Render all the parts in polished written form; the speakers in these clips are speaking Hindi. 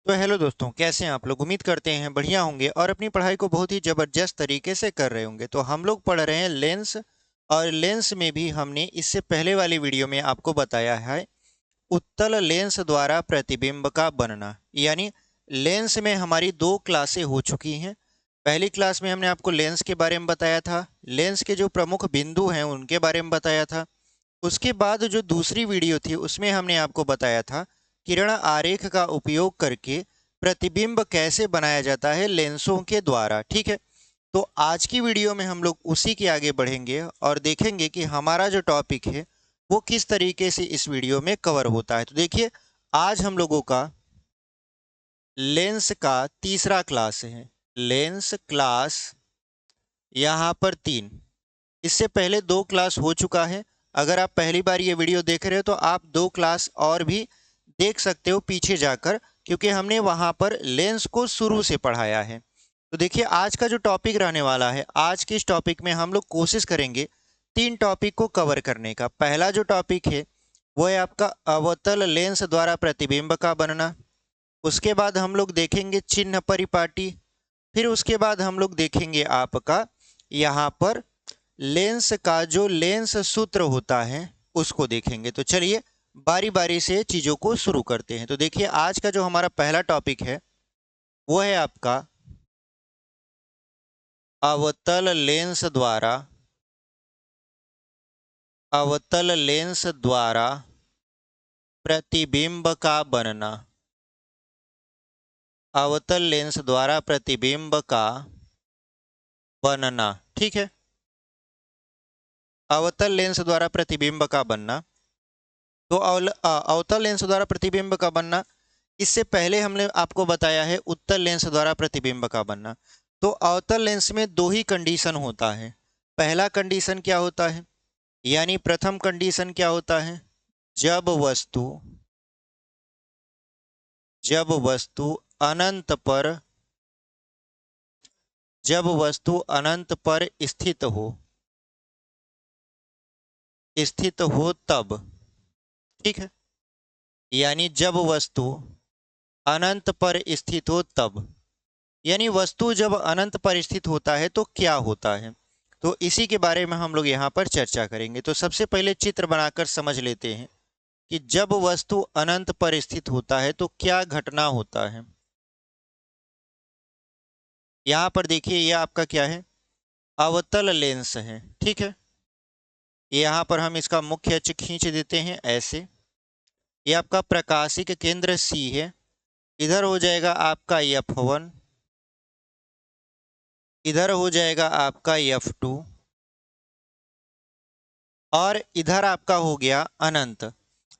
तो हेलो दोस्तों, कैसे हैं आप लोग। उम्मीद करते हैं बढ़िया होंगे और अपनी पढ़ाई को बहुत ही ज़बरदस्त तरीके से कर रहे होंगे। तो हम लोग पढ़ रहे हैं लेंस। और लेंस में भी हमने इससे पहले वाली वीडियो में आपको बताया है उत्तल लेंस द्वारा प्रतिबिंब का बनना। यानी लेंस में हमारी दो क्लासें हो चुकी हैं। पहली क्लास में हमने आपको लेंस के बारे में बताया था, लेंस के जो प्रमुख बिंदु हैं उनके बारे में बताया था। उसके बाद जो दूसरी वीडियो थी उसमें हमने आपको बताया था किरण आरेख का उपयोग करके प्रतिबिंब कैसे बनाया जाता है लेंसों के द्वारा। ठीक है। तो आज की वीडियो में हम लोग उसी के आगे बढ़ेंगे और देखेंगे कि हमारा जो टॉपिक है वो किस तरीके से इस वीडियो में कवर होता है। तो देखिए, आज हम लोगों का लेंस का तीसरा क्लास है। लेंस क्लास यहाँ पर 3। इससे पहले 2 क्लास हो चुका है। अगर आप पहली बार ये वीडियो देख रहे हो तो आप 2 क्लास और भी देख सकते हो पीछे जाकर, क्योंकि हमने वहाँ पर लेंस को शुरू से पढ़ाया है। तो देखिए, आज का जो टॉपिक रहने वाला है, आज के इस टॉपिक में हम लोग कोशिश करेंगे 3 टॉपिक को कवर करने का। पहला जो टॉपिक है वो है आपका अवतल लेंस द्वारा प्रतिबिंब का बनना। उसके बाद हम लोग देखेंगे चिन्ह परिपाटी। फिर उसके बाद हम लोग देखेंगे आपका यहाँ पर लेंस का जो लेंस सूत्र होता है उसको देखेंगे। तो चलिए बारी बारी से चीज़ों को शुरू करते हैं। तो देखिए, आज का जो हमारा पहला टॉपिक है वो है आपका अवतल लेंस द्वारा प्रतिबिंब का बनना। अवतल लेंस द्वारा प्रतिबिंब का बनना। ठीक है। अवतल लेंस द्वारा प्रतिबिंब का बनना। तो अवतल लेंस द्वारा प्रतिबिंब का बनना, इससे पहले हमने आपको बताया है उत्तल लेंस द्वारा प्रतिबिंब का बनना। तो अवतल लेंस में 2 ही कंडीशन होता है। पहला कंडीशन क्या होता है, यानी प्रथम कंडीशन क्या होता है, जब वस्तु जब वस्तु अनंत पर जब वस्तु अनंत पर स्थित हो तब। ठीक है। यानी जब वस्तु अनंत पर स्थित हो तब, यानी वस्तु जब अनंत पर स्थित होता है तो क्या होता है। तो इसी के बारे में हम लोग यहाँ पर चर्चा करेंगे। तो सबसे पहले चित्र बनाकर समझ लेते हैं कि जब वस्तु अनंत पर स्थित होता है तो क्या घटना होता है। यहाँ पर देखिए, यह आपका क्या है, अवतल लेंस है। ठीक है। यहाँ पर हम इसका मुख्य अक्ष खींच देते हैं ऐसे। ये आपका प्रकाशिक केंद्र सी है। इधर हो जाएगा आपका F1, इधर हो जाएगा आपका F2, और इधर आपका हो गया अनंत।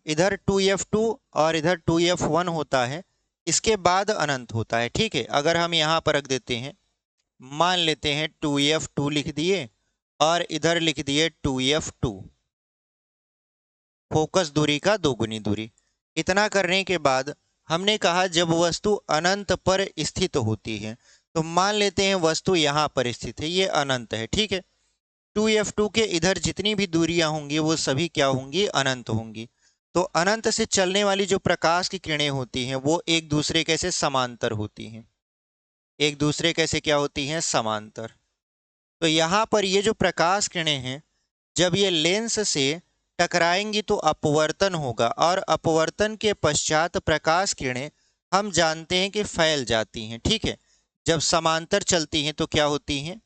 इधर 2F2 और इधर 2F1 होता है, इसके बाद अनंत होता है। ठीक है। अगर हम यहाँ पर रख देते हैं, मान लेते हैं 2F2 लिख दिए और इधर लिख दिए 2F2, फोकस दूरी का दोगुनी दूरी। इतना करने के बाद हमने कहा जब वस्तु अनंत पर स्थित होती है, तो मान लेते हैं वस्तु यहाँ पर स्थित है, ये अनंत है। ठीक है। 2F2 के इधर जितनी भी दूरियां होंगी वो सभी क्या होंगी, अनंत होंगी। तो अनंत से चलने वाली जो प्रकाश की किरणें होती हैं वो एक दूसरे के से समांतर होती हैं। एक दूसरे कैसे क्या होती हैं, समांतर। तो यहाँ पर ये जो प्रकाश किरणें हैं, जब ये लेंस से टकराएंगी तो अपवर्तन होगा, और अपवर्तन के पश्चात प्रकाश किरणें हम जानते हैं कि फैल जाती हैं। ठीक है। जब समांतर चलती हैं तो क्या होती हैं,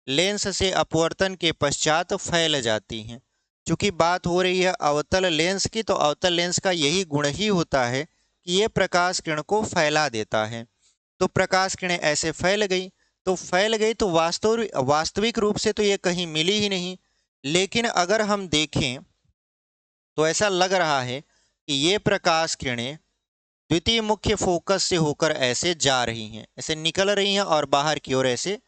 लेंस से अपवर्तन के पश्चात फैल जाती हैं। चूंकि बात हो रही है अवतल लेंस की, तो अवतल लेंस का यही गुण ही होता है कि ये प्रकाश किरण को फैला देता है। तो प्रकाश किरणें ऐसे फैल गई तो वास्तविक रूप से तो ये कहीं मिली ही नहीं। लेकिन अगर हम देखें तो ऐसा लग रहा है कि ये प्रकाश किरणें द्वितीय मुख्य फोकस से होकर ऐसे जा रही हैं, ऐसे निकल रही हैं और बाहर की ओर ऐसे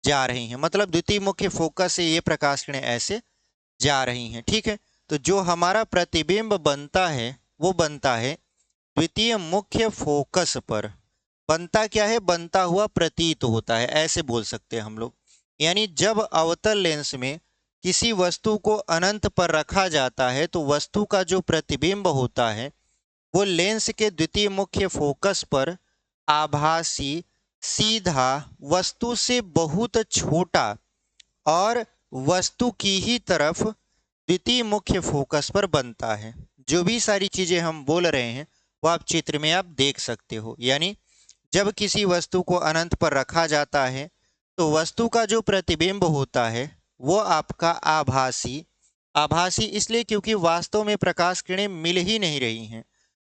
जा रही हैं। मतलब द्वितीय मुख्य फोकस से ये प्रकाश किरणें ऐसे जा रही हैं। ठीक है। तो जो हमारा प्रतिबिंब बनता है वो बनता है द्वितीय मुख्य फोकस पर। बनता क्या है, बनता हुआ प्रतीत होता है, ऐसे बोल सकते हैं हम लोग। यानी जब अवतल लेंस में किसी वस्तु को अनंत पर रखा जाता है तो वस्तु का जो प्रतिबिंब होता है वो लेंस के द्वितीय मुख्य फोकस पर आभासी सीधा वस्तु से बहुत छोटा और वस्तु की ही तरफ द्वितीय मुख्य फोकस पर बनता है। जो भी सारी चीजें हम बोल रहे हैं वो आप चित्र में आप देख सकते हो। यानी जब किसी वस्तु को अनंत पर रखा जाता है तो वस्तु का जो प्रतिबिंब होता है वो आपका आभासी, आभासी इसलिए क्योंकि वास्तव में प्रकाश किरणें मिल ही नहीं रही हैं,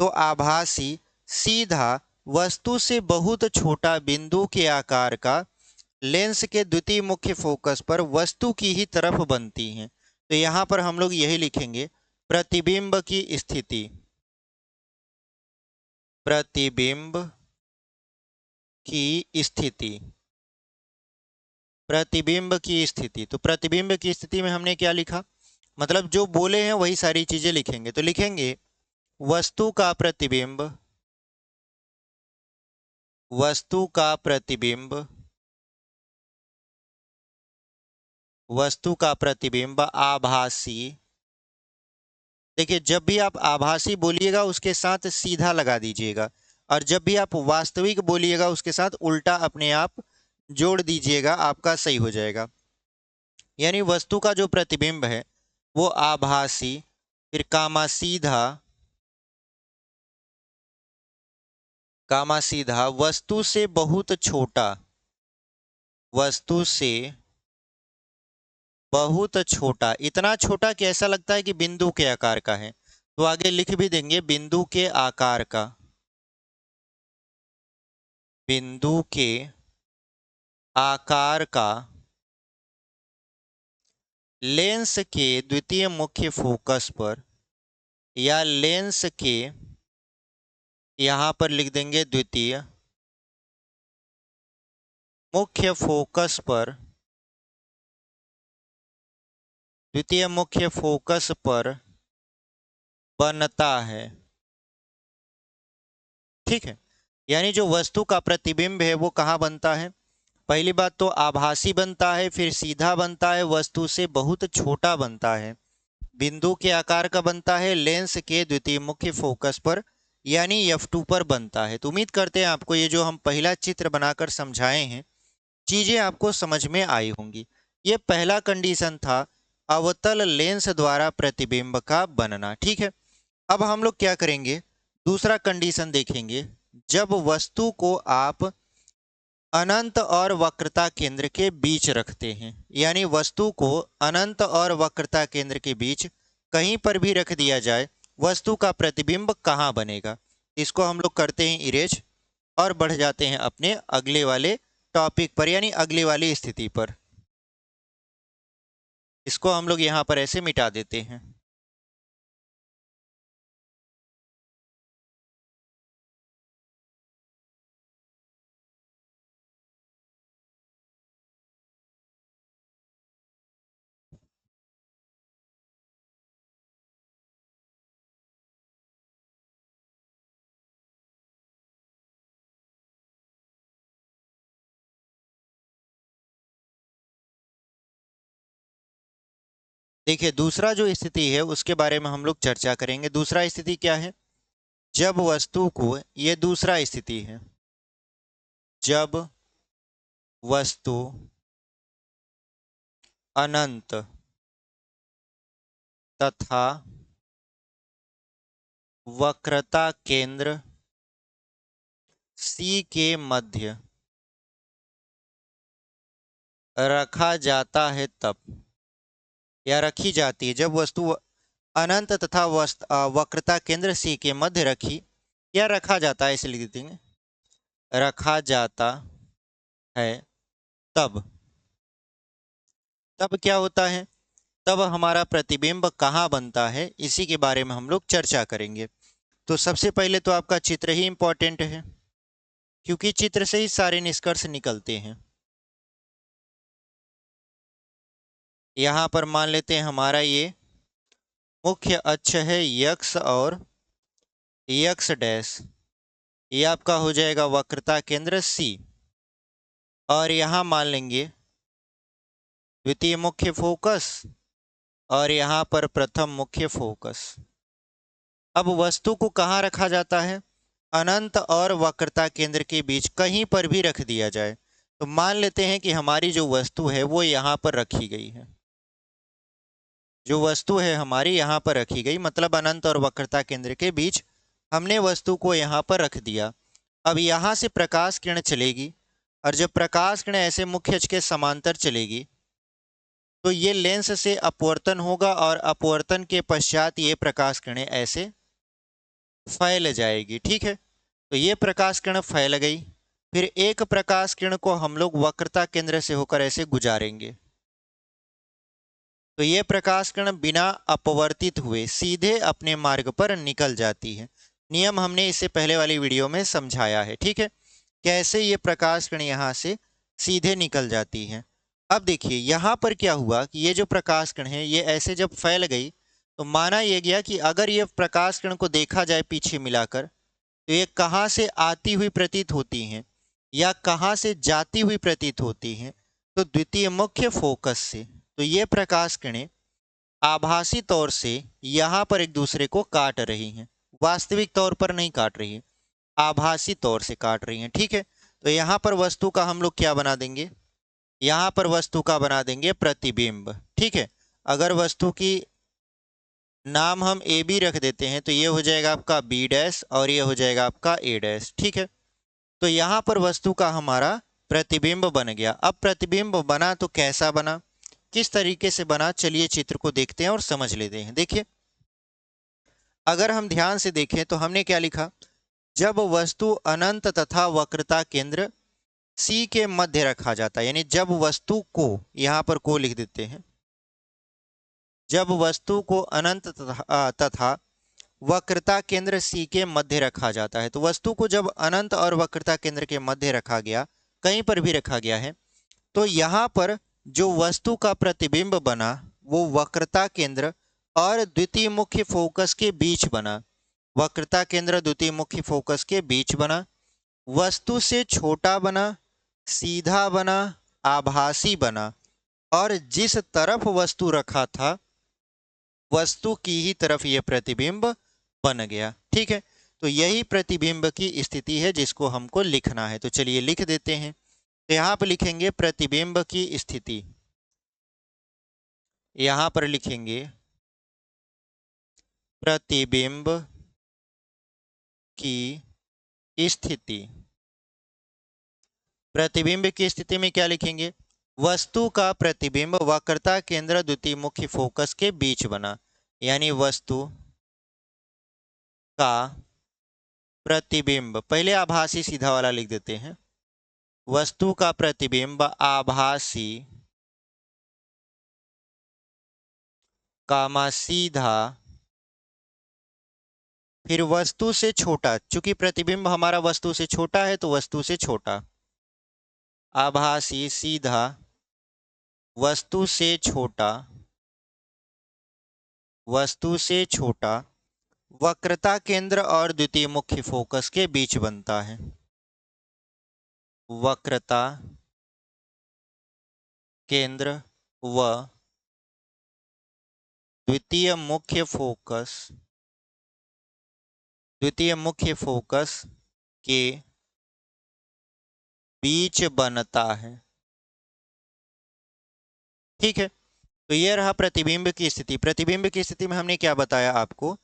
तो आभासी सीधा वस्तु से बहुत छोटा बिंदु के आकार का लेंस के द्वितीय मुख्य फोकस पर वस्तु की ही तरफ बनती हैं। तो यहां पर हम लोग यही लिखेंगे, प्रतिबिंब की स्थिति, प्रतिबिंब की स्थिति, प्रतिबिंब की स्थिति। तो प्रतिबिंब की स्थिति में हमने क्या लिखा, मतलब जो बोले हैं वही सारी चीजें लिखेंगे। तो लिखेंगे वस्तु का प्रतिबिंब, वस्तु का प्रतिबिंब, वस्तु का प्रतिबिंब आभासी। देखिए जब भी आप आभासी बोलिएगा उसके साथ सीधा लगा दीजिएगा, और जब भी आप वास्तविक बोलिएगा उसके साथ उल्टा अपने आप जोड़ दीजिएगा, आपका सही हो जाएगा। यानी वस्तु का जो प्रतिबिंब है वो आभासी, फिर कामा सीधा, कामा सीधा वस्तु से बहुत छोटा, वस्तु से बहुत छोटा, इतना छोटा कि ऐसा लगता है कि बिंदु के आकार का है। तो आगे लिख भी देंगे बिंदु के आकार का, बिंदु के आकार का लेंस के द्वितीय मुख्य फोकस पर, या लेंस के, यहां पर लिख देंगे द्वितीय मुख्य फोकस पर, द्वितीय मुख्य फोकस पर बनता है। ठीक है, यानी जो वस्तु का प्रतिबिंब है वो कहाँ बनता है, पहली बात तो आभासी बनता है, फिर सीधा बनता है, वस्तु से बहुत छोटा बनता है, बिंदु के आकार का बनता है, लेंस के द्वितीय मुख्य फोकस पर यानी F2 पर बनता है। तो उम्मीद करते हैं आपको ये जो हम पहला चित्र बनाकर समझाए हैं चीजें आपको समझ में आई होंगी। ये पहला कंडीशन था अवतल लेंस द्वारा प्रतिबिंब का बनना। ठीक है, अब हम लोग क्या करेंगे, दूसरा कंडीशन देखेंगे। जब वस्तु को आप अनंत और वक्रता केंद्र के बीच रखते हैं, यानी वस्तु को अनंत और वक्रता केंद्र के बीच कहीं पर भी रख दिया जाए, वस्तु का प्रतिबिंब कहाँ बनेगा, इसको हम लोग करते हैं इरेज और बढ़ जाते हैं अपने अगले वाले टॉपिक पर, यानी अगले वाली स्थिति पर। इसको हम लोग यहाँ पर ऐसे मिटा देते हैं। देखिए दूसरा जो स्थिति है उसके बारे में हम लोग चर्चा करेंगे। दूसरा स्थिति क्या है, जब वस्तु को, ये दूसरा स्थिति है, जब वस्तु अनंत तथा वक्रता केंद्र C के मध्य रखा जाता है तब, या रखी जाती है, जब वस्तु अनंत तथा वक्रता केंद्र C के मध्य रखी या रखा जाता है, इसे लिख देंगे रखा जाता है तब, तब क्या होता है, तब हमारा प्रतिबिंब कहाँ बनता है, इसी के बारे में हम लोग चर्चा करेंगे। तो सबसे पहले तो आपका चित्र ही इंपॉर्टेंट है, क्योंकि चित्र से ही सारे निष्कर्ष निकलते हैं। यहाँ पर मान लेते हैं हमारा ये मुख्य अक्ष है यक्स और यक्स डैश, ये आपका हो जाएगा वक्रता केंद्र C, और यहाँ मान लेंगे द्वितीय मुख्य फोकस और यहाँ पर प्रथम मुख्य फोकस, अब वस्तु को कहाँ रखा जाता है? अनंत और वक्रता केंद्र के बीच कहीं पर भी रख दिया जाए। तो मान लेते हैं कि हमारी जो वस्तु है वो यहाँ पर रखी गई है, जो वस्तु है हमारी यहाँ पर रखी गई, मतलब अनंत और वक्रता केंद्र के बीच हमने वस्तु को यहाँ पर रख दिया। अब यहाँ से प्रकाश किरण चलेगी, और जब प्रकाश किरण ऐसे मुख्य अक्ष के समांतर चलेगी तो ये लेंस से अपवर्तन होगा, और अपवर्तन के पश्चात ये प्रकाश किरणें ऐसे फैल जाएगी। ठीक है, तो ये प्रकाश किरण फैल गई, फिर एक प्रकाश किरण को हम लोग वक्रता केंद्र से होकर ऐसे गुजारेंगे, तो ये प्रकाश किरण बिना अपवर्तित हुए सीधे अपने मार्ग पर निकल जाती है। नियम हमने इससे पहले वाली वीडियो में समझाया है। ठीक है, कैसे ये प्रकाश किरण यहाँ से सीधे निकल जाती है। अब देखिए यहाँ पर क्या हुआ कि ये जो प्रकाश किरण है ये ऐसे जब फैल गई तो माना यह गया कि अगर ये प्रकाश किरण को देखा जाए पीछे मिलाकर, तो ये कहाँ से आती हुई प्रतीत होती हैं या कहाँ से जाती हुई प्रतीत होती हैं? तो द्वितीय मुख्य फोकस से। तो ये प्रकाश किरणें आभासी तौर से यहाँ पर एक दूसरे को काट रही हैं, वास्तविक तौर पर नहीं काट रही है, आभासी तौर से काट रही हैं। ठीक है, तो यहाँ पर वस्तु का हम लोग क्या बना देंगे? यहाँ पर वस्तु का बना देंगे प्रतिबिंब। ठीक है, अगर वस्तु की नाम हम ए बी रख देते हैं तो ये हो जाएगा आपका बी डैश और ये हो जाएगा आपका ए डैश। ठीक है, तो यहाँ पर वस्तु का हमारा प्रतिबिंब बन गया। अब प्रतिबिंब बना तो कैसा बना, किस तरीके से बना, चलिए चित्र को देखते हैं और समझ लेते हैं। देखिए, अगर हम ध्यान से देखें तो हमने क्या लिखा, जब वस्तु अनंत तथा वक्रता केंद्र सी के मध्य रखा जाता है, यानी जब वस्तु को, यहाँ पर को लिख देते हैं, जब वस्तु को अनंत तथा वक्रता केंद्र सी के मध्य रखा जाता है। तो वस्तु को जब अनंत और वक्रता केंद्र के मध्य रखा गया, कहीं पर भी रखा गया है, तो यहाँ पर जो वस्तु का प्रतिबिंब बना वो वक्रता केंद्र और द्वितीय मुख्य फोकस के बीच बना। वक्रता केंद्र द्वितीय मुख्य फोकस के बीच बना, वस्तु से छोटा बना, सीधा बना, आभासी बना, और जिस तरफ वस्तु रखा था वस्तु की ही तरफ यह प्रतिबिंब बन गया। ठीक है, तो यही प्रतिबिंब की स्थिति है जिसको हमको लिखना है। तो चलिए लिख देते हैं। तो यहाँ पर लिखेंगे प्रतिबिंब की स्थिति, यहाँ पर लिखेंगे प्रतिबिंब की स्थिति। प्रतिबिंब की स्थिति में क्या लिखेंगे? वस्तु का प्रतिबिंब वक्रता केंद्र द्वितीय मुख्य फोकस के बीच बना, यानी वस्तु का प्रतिबिंब, पहले आभासी सीधा वाला लिख देते हैं, वस्तु का प्रतिबिंब आभासी कामा सीधा, फिर वस्तु से छोटा, चूंकि प्रतिबिंब हमारा वस्तु से छोटा है तो वस्तु से छोटा, आभासी सीधा वस्तु से छोटा, वस्तु से छोटा वक्रता केंद्र और द्वितीय मुख्य फोकस के बीच बनता है। वक्रता केंद्र व द्वितीय मुख्य फोकस के बीच बनता है। ठीक है, तो यह रहा प्रतिबिंब की स्थिति। प्रतिबिंब की स्थिति में हमने क्या बताया आपको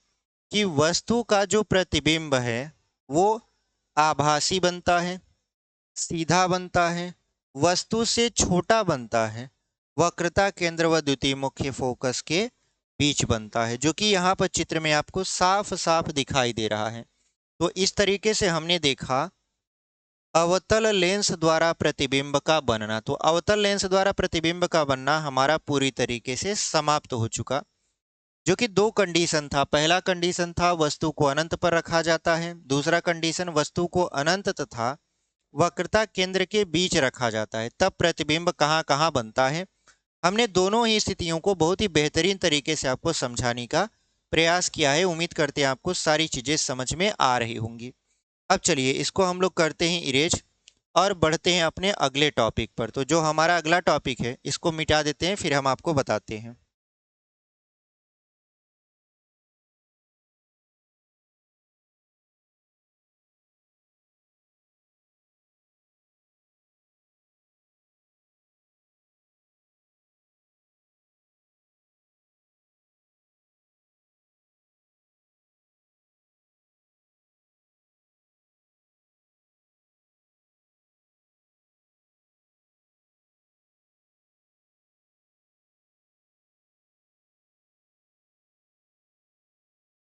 कि वस्तु का जो प्रतिबिंब है वो आभासी बनता है, सीधा बनता है, वस्तु से छोटा बनता है, वक्रता केंद्र व द्वितीय मुख्य फोकस के बीच बनता है, जो कि यहाँ पर चित्र में आपको साफ साफ दिखाई दे रहा है। तो इस तरीके से हमने देखा अवतल लेंस द्वारा प्रतिबिंब का बनना। तो अवतल लेंस द्वारा प्रतिबिंब का बनना हमारा पूरी तरीके से समाप्त हो चुका, जो कि दो कंडीशन था। पहला कंडीशन था वस्तु को अनंत पर रखा जाता है, दूसरा कंडीशन वस्तु को अनंत तथा वक्रता केंद्र के बीच रखा जाता है, तब प्रतिबिंब कहाँ कहाँ बनता है। हमने दोनों ही स्थितियों को बहुत ही बेहतरीन तरीके से आपको समझाने का प्रयास किया है। उम्मीद करते हैं आपको सारी चीजें समझ में आ रही होंगी। अब चलिए इसको हम लोग करते हैं इरेज और बढ़ते हैं अपने अगले टॉपिक पर। तो जो हमारा अगला टॉपिक है इसको मिटा देते हैं, फिर हम आपको बताते हैं।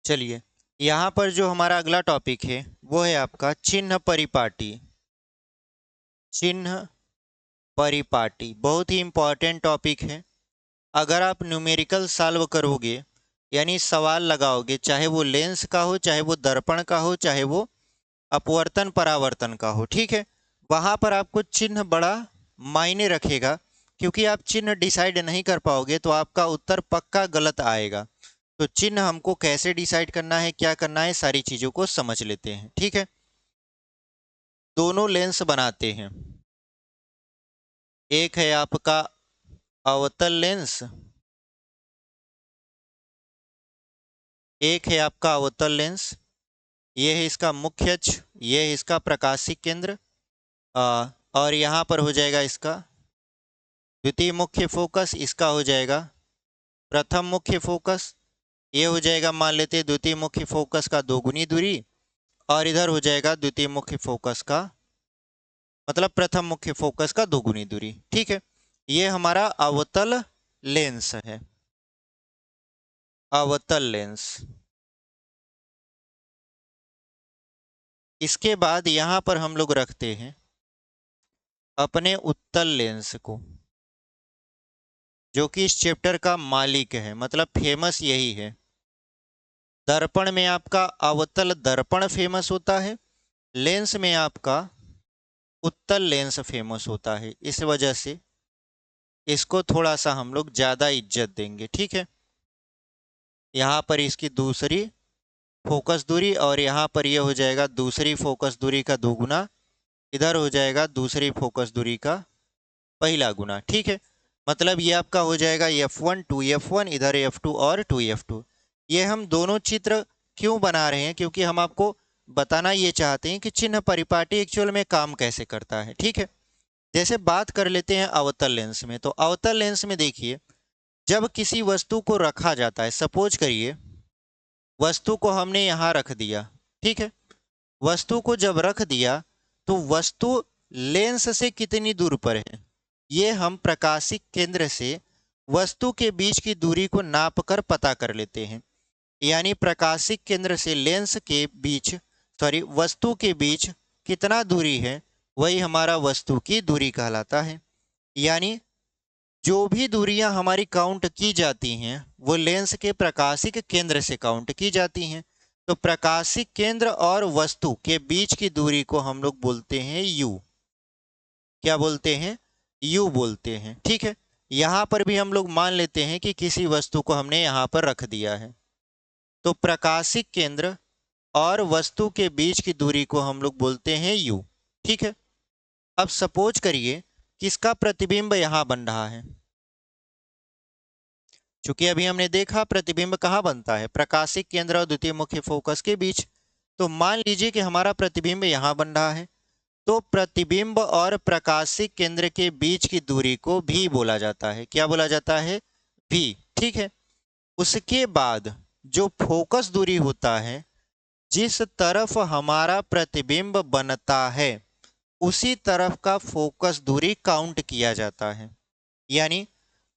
चलिए, यहाँ पर जो हमारा अगला टॉपिक है वो है आपका चिन्ह परिपाटी। चिन्ह परिपाटी बहुत ही इंपॉर्टेंट टॉपिक है। अगर आप न्यूमेरिकल सॉल्व करोगे यानी सवाल लगाओगे, चाहे वो लेंस का हो, चाहे वो दर्पण का हो, चाहे वो अपवर्तन परावर्तन का हो, ठीक है, वहां पर आपको चिन्ह बड़ा मायने रखेगा, क्योंकि आप चिन्ह डिसाइड नहीं कर पाओगे तो आपका उत्तर पक्का गलत आएगा। तो चिन्ह हमको कैसे डिसाइड करना है, क्या करना है, सारी चीजों को समझ लेते हैं, ठीक है। दोनों लेंस बनाते हैं, एक है आपका अवतल लेंस, एक है आपका अवतल लेंस। ये है इसका मुख्य अक्ष, ये है इसका प्रकाशिक केंद्र, और यहाँ पर हो जाएगा इसका द्वितीय मुख्य फोकस, इसका हो जाएगा प्रथम मुख्य फोकस। ये हो जाएगा, मान लेते हैं द्वितीय मुख्य फोकस का दोगुनी दूरी, और इधर हो जाएगा द्वितीय मुख्य फोकस का मतलब प्रथम मुख्य फोकस का दोगुनी दूरी, ठीक है। ये हमारा अवतल लेंस है, अवतल लेंस। इसके बाद यहां पर हम लोग रखते हैं अपने उत्तल लेंस को, जो कि इस चैप्टर का मालिक है, मतलब फेमस यही है। दर्पण में आपका अवतल दर्पण फेमस होता है, लेंस में आपका उत्तल लेंस फेमस होता है। इस वजह से इसको थोड़ा सा हम लोग ज्यादा इज्जत देंगे, ठीक है। यहाँ पर इसकी दूसरी फोकस दूरी, और यहाँ पर यह हो जाएगा दूसरी फोकस दूरी का दोगुना, इधर हो जाएगा दूसरी फोकस दूरी का पहला गुना, ठीक है। मतलब ये आपका हो जाएगा F1 2F1, इधर F2 और 2F2। ये हम दोनों चित्र क्यों बना रहे हैं, क्योंकि हम आपको बताना ये चाहते हैं कि चिन्ह परिपाटी एक्चुअल में काम कैसे करता है, ठीक है। जैसे बात कर लेते हैं अवतल लेंस में, तो अवतल लेंस में देखिए, जब किसी वस्तु को रखा जाता है, सपोज करिए वस्तु को हमने यहाँ रख दिया, ठीक है। वस्तु को जब रख दिया तो वस्तु लेंस से कितनी दूर पर है, ये हम प्रकाशिक केंद्र से वस्तु के बीच की दूरी को नापकर पता कर लेते हैं। यानी प्रकाशिक केंद्र से लेंस के बीच, सॉरी, वस्तु के बीच कितना दूरी है, वही हमारा वस्तु की दूरी कहलाता है। यानी जो भी दूरियां हमारी काउंट की जाती हैं वो लेंस के प्रकाशिक केंद्र से काउंट की जाती हैं। तो प्रकाशिक केंद्र और वस्तु के बीच की दूरी को हम लोग बोलते हैं यू। क्या बोलते हैं? यू बोलते हैं, ठीक है। यहां पर भी हम लोग मान लेते हैं कि किसी वस्तु को हमने यहां पर रख दिया है, तो प्रकाशिक केंद्र और वस्तु के बीच की दूरी को हम लोग बोलते हैं यू, ठीक है। अब सपोज करिए किसका प्रतिबिंब यहां बन रहा है। चूंकि अभी हमने देखा प्रतिबिंब कहाँ बनता है, प्रकाशिक केंद्र और द्वितीय मुख्य फोकस के बीच। तो मान लीजिए कि हमारा प्रतिबिंब यहाँ बन रहा है, तो प्रतिबिंब और प्रकाशिक केंद्र के बीच की दूरी को भी बोला जाता है। क्या बोला जाता है? भी, ठीक है। उसके बाद जो फोकस दूरी होता है, जिस तरफ हमारा प्रतिबिंब बनता है उसी तरफ का फोकस दूरी काउंट किया जाता है। यानी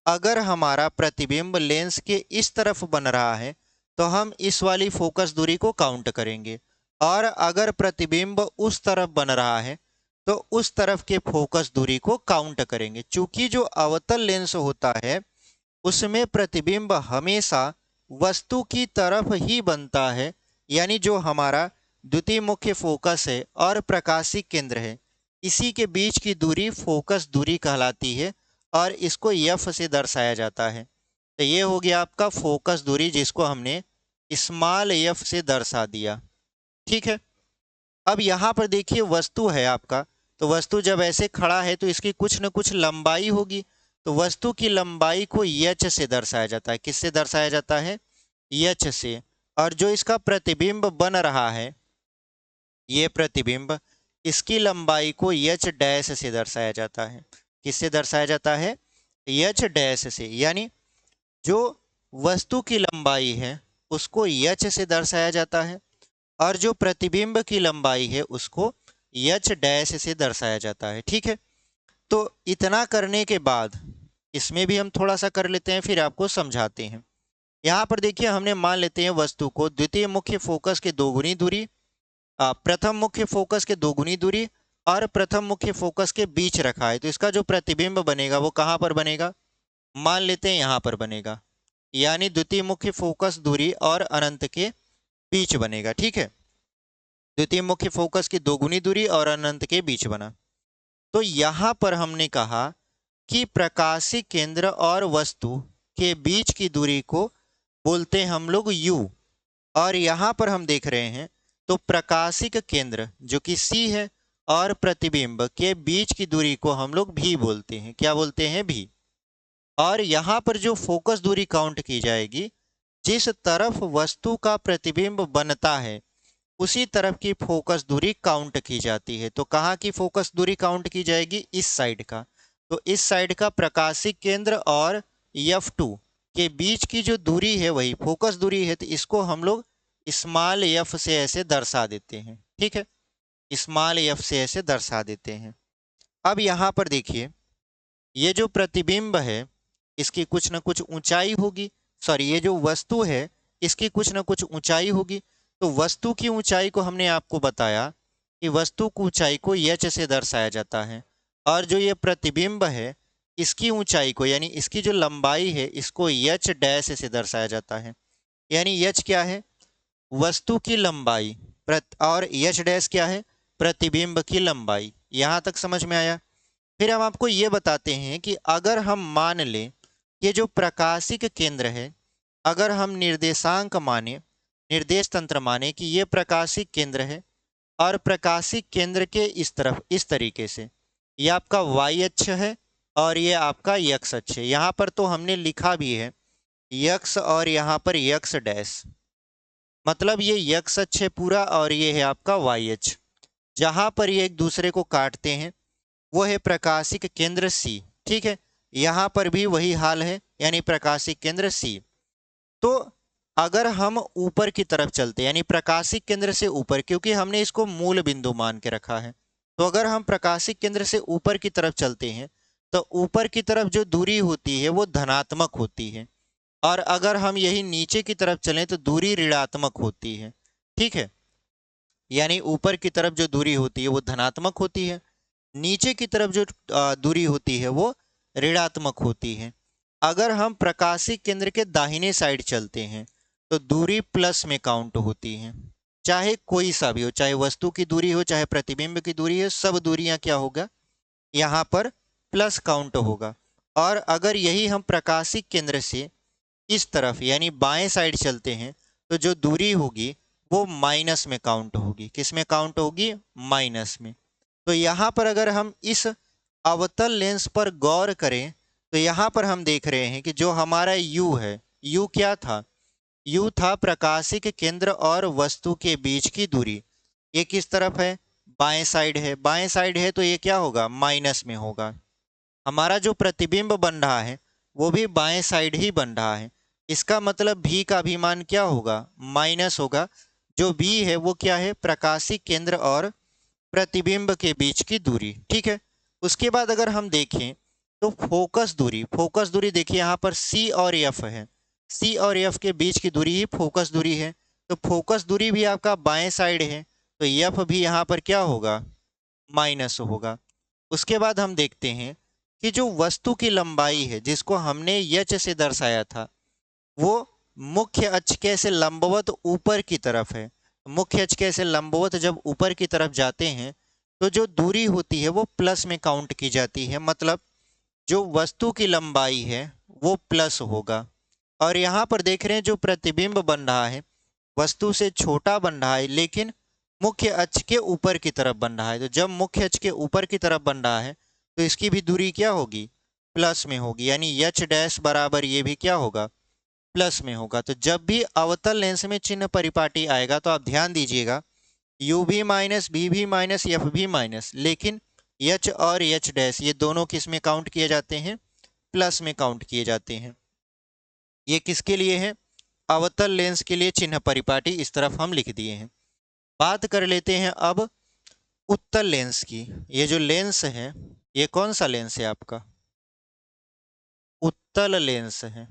अगर हमारा प्रतिबिंब लेंस के इस तरफ बन रहा है तो हम इस वाली फोकस दूरी को काउंट करेंगे, और अगर प्रतिबिंब उस तरफ बन रहा है तो उस तरफ के फोकस दूरी को काउंट करेंगे। चूंकि जो अवतल लेंस होता है उसमें प्रतिबिंब हमेशा वस्तु की तरफ ही बनता है, यानी जो हमारा द्वितीय मुख्य फोकस है और प्रकाशिक केंद्र है, इसी के बीच की दूरी फोकस दूरी कहलाती है, और इसको एफ से दर्शाया जाता है। तो ये हो गया आपका फोकस दूरी, जिसको हमने स्मॉल एफ से दर्शा दिया, ठीक है। अब यहाँ पर देखिए वस्तु है आपका, तो वस्तु जब ऐसे खड़ा है तो इसकी कुछ न कुछ लंबाई होगी, तो वस्तु की लंबाई को एच से दर्शाया जाता है। किससे दर्शाया जाता है? एच से। और जो इसका प्रतिबिंब बन रहा है, ये प्रतिबिंब, इसकी लंबाई को एच डैश से दर्शाया जाता है। किससे दर्शाया जाता है? एच डैश से। यानी जो वस्तु की लंबाई है उसको एच से दर्शाया जाता है, और जो प्रतिबिंब की लंबाई है उसको एच डैश से दर्शाया जाता है, ठीक है। तो इतना करने के बाद इसमें भी हम थोड़ा सा कर लेते हैं, फिर आपको समझाते हैं। यहाँ पर देखिए हमने मान लेते हैं वस्तु को द्वितीय मुख्य फोकस के दोगुनी दूरी, प्रथम मुख्य फोकस के दोगुनी दूरी और प्रथम मुख्य फोकस के बीच रखा है। तो इसका जो प्रतिबिंब बनेगा वो कहाँ पर बनेगा, मान लेते हैं यहाँ पर बनेगा, यानी द्वितीय मुख्य फोकस दूरी और अनंत के बीच बनेगा। ठीक है, द्वितीय मुख्य फोकस की दोगुनी दूरी और अनंत के बीच बना। तो यहां पर हमने कहा कि प्रकाशिक केंद्र और वस्तु के बीच की दूरी को बोलते हैं हम लोग u। और यहां पर हम देख रहे हैं तो प्रकाशिक केंद्र जो कि c है और प्रतिबिंब के बीच की दूरी को हम लोग v बोलते हैं। क्या बोलते हैं, v। और यहां पर जो फोकस दूरी काउंट की जाएगी, जिस तरफ वस्तु का प्रतिबिंब बनता है उसी तरफ की फोकस दूरी काउंट की जाती है। तो कहाँ की फोकस दूरी काउंट की जाएगी, इस साइड का। तो इस साइड का प्रकाशिक केंद्र और F2 के बीच की जो दूरी है वही फोकस दूरी है। तो इसको हम लोग स्मॉल f से ऐसे दर्शा देते हैं। ठीक है, स्मॉल f से ऐसे दर्शा देते हैं। अब यहाँ पर देखिए, ये जो प्रतिबिंब है इसकी कुछ ना कुछ ऊंचाई होगी, सॉरी ये जो वस्तु है इसकी कुछ ना कुछ ऊंचाई होगी। तो वस्तु की ऊंचाई को हमने आपको बताया कि वस्तु की ऊंचाई को h से दर्शाया जाता है, और जो ये प्रतिबिंब है इसकी ऊंचाई को यानी इसकी जो लंबाई है इसको h डैश से दर्शाया जाता है। यानी h क्या है, वस्तु की लंबाई, और h डैश क्या है, प्रतिबिंब की लंबाई। यहां तक समझ में आया। फिर हम आपको ये बताते हैं कि अगर हम मान लें ये जो प्रकाशिक केंद्र है, अगर हम निर्देशांक माने, निर्देश तंत्र माने कि ये प्रकाशिक केंद्र है और प्रकाशिक केंद्र के इस तरफ इस तरीके से ये आपका y अक्ष है और ये आपका x अक्ष है। यहाँ पर तो हमने लिखा भी है x और यहाँ पर x डैश, मतलब ये x अक्ष है पूरा और ये है आपका y अक्ष। जहाँ पर ये एक दूसरे को काटते हैं वो है प्रकाशिक केंद्र C। ठीक है, यहाँ पर भी वही हाल है, यानी प्रकाशिक केंद्र C। तो अगर हम ऊपर की तरफ चलते यानी प्रकाशिक केंद्र से ऊपर, क्योंकि हमने इसको मूल बिंदु मान के रखा है, तो अगर हम प्रकाशिक केंद्र से ऊपर की तरफ चलते हैं तो ऊपर की तरफ जो दूरी होती है वो धनात्मक होती है, और अगर हम यही नीचे की तरफ चलें तो दूरी ऋणात्मक होती है। ठीक है, यानी ऊपर की तरफ जो दूरी होती है वो धनात्मक होती है, नीचे की तरफ जो दूरी होती है वो ऋणात्मक होती है। अगर हम प्रकाशिक केंद्र के दाहिने साइड चलते हैं तो दूरी प्लस में काउंट होती है, चाहे कोई सा भी हो, चाहे वस्तु की दूरी हो चाहे प्रतिबिंब की दूरी हो, सब दूरियां क्या होगा, यहाँ पर प्लस काउंट होगा। और अगर यही हम प्रकाशिक केंद्र से इस तरफ यानी बाएं साइड चलते हैं तो जो दूरी होगी वो माइनस में काउंट होगी। किस में काउंट होगी, माइनस में। तो यहाँ पर अगर हम इस अवतल लेंस पर गौर करें तो यहाँ पर हम देख रहे हैं कि जो हमारा u है, u क्या था, u था प्रकाशिक केंद्र और वस्तु के बीच की दूरी। ये किस तरफ है, बाएं साइड है, बाएं साइड है तो ये क्या होगा, माइनस में होगा। हमारा जो प्रतिबिंब बन रहा है वो भी बाएं साइड ही बन रहा है, इसका मतलब v का भी मान क्या होगा, माइनस होगा। जो v है वो क्या है, प्रकाशिक केंद्र और प्रतिबिंब के बीच की दूरी। ठीक है, उसके बाद अगर हम देखें तो फोकस दूरी, फोकस दूरी देखिए यहाँ पर C और F है, C और F के बीच की दूरी ही फोकस दूरी है। तो फोकस दूरी भी आपका बाएं साइड है तो F भी यहाँ पर क्या होगा, माइनस होगा। उसके बाद हम देखते हैं कि जो वस्तु की लंबाई है जिसको हमने h से दर्शाया था वो मुख्य अक्ष के से लंबवत ऊपर की तरफ है। मुख्य अक्ष के से लंबवत जब ऊपर की तरफ जाते हैं तो जो दूरी होती है वो प्लस में काउंट की जाती है, मतलब जो वस्तु की लंबाई है वो प्लस होगा। और यहाँ पर देख रहे हैं जो प्रतिबिंब बन रहा है वस्तु से छोटा बन रहा है लेकिन मुख्य अक्ष के ऊपर की तरफ बन रहा है। तो जब मुख्य अक्ष के ऊपर की तरफ बन रहा है तो इसकी भी दूरी क्या होगी, प्लस में होगी, यानी h डैश बराबर ये भी क्या होगा, प्लस में होगा। तो जब भी अवतल लेंस में चिन्ह परिपाटी आएगा तो आप ध्यान दीजिएगा u भी माइनस, v भी माइनस, f भी माइनस, लेकिन h और h डैश ये दोनों किस में काउंट किए जाते हैं, प्लस में काउंट किए जाते हैं। ये किसके लिए है, अवतल लेंस के लिए चिन्ह परिपाटी इस तरफ हम लिख दिए हैं। बात कर लेते हैं अब उत्तल लेंस की। ये जो लेंस है ये कौन सा लेंस है आपका, उत्तल लेंस है।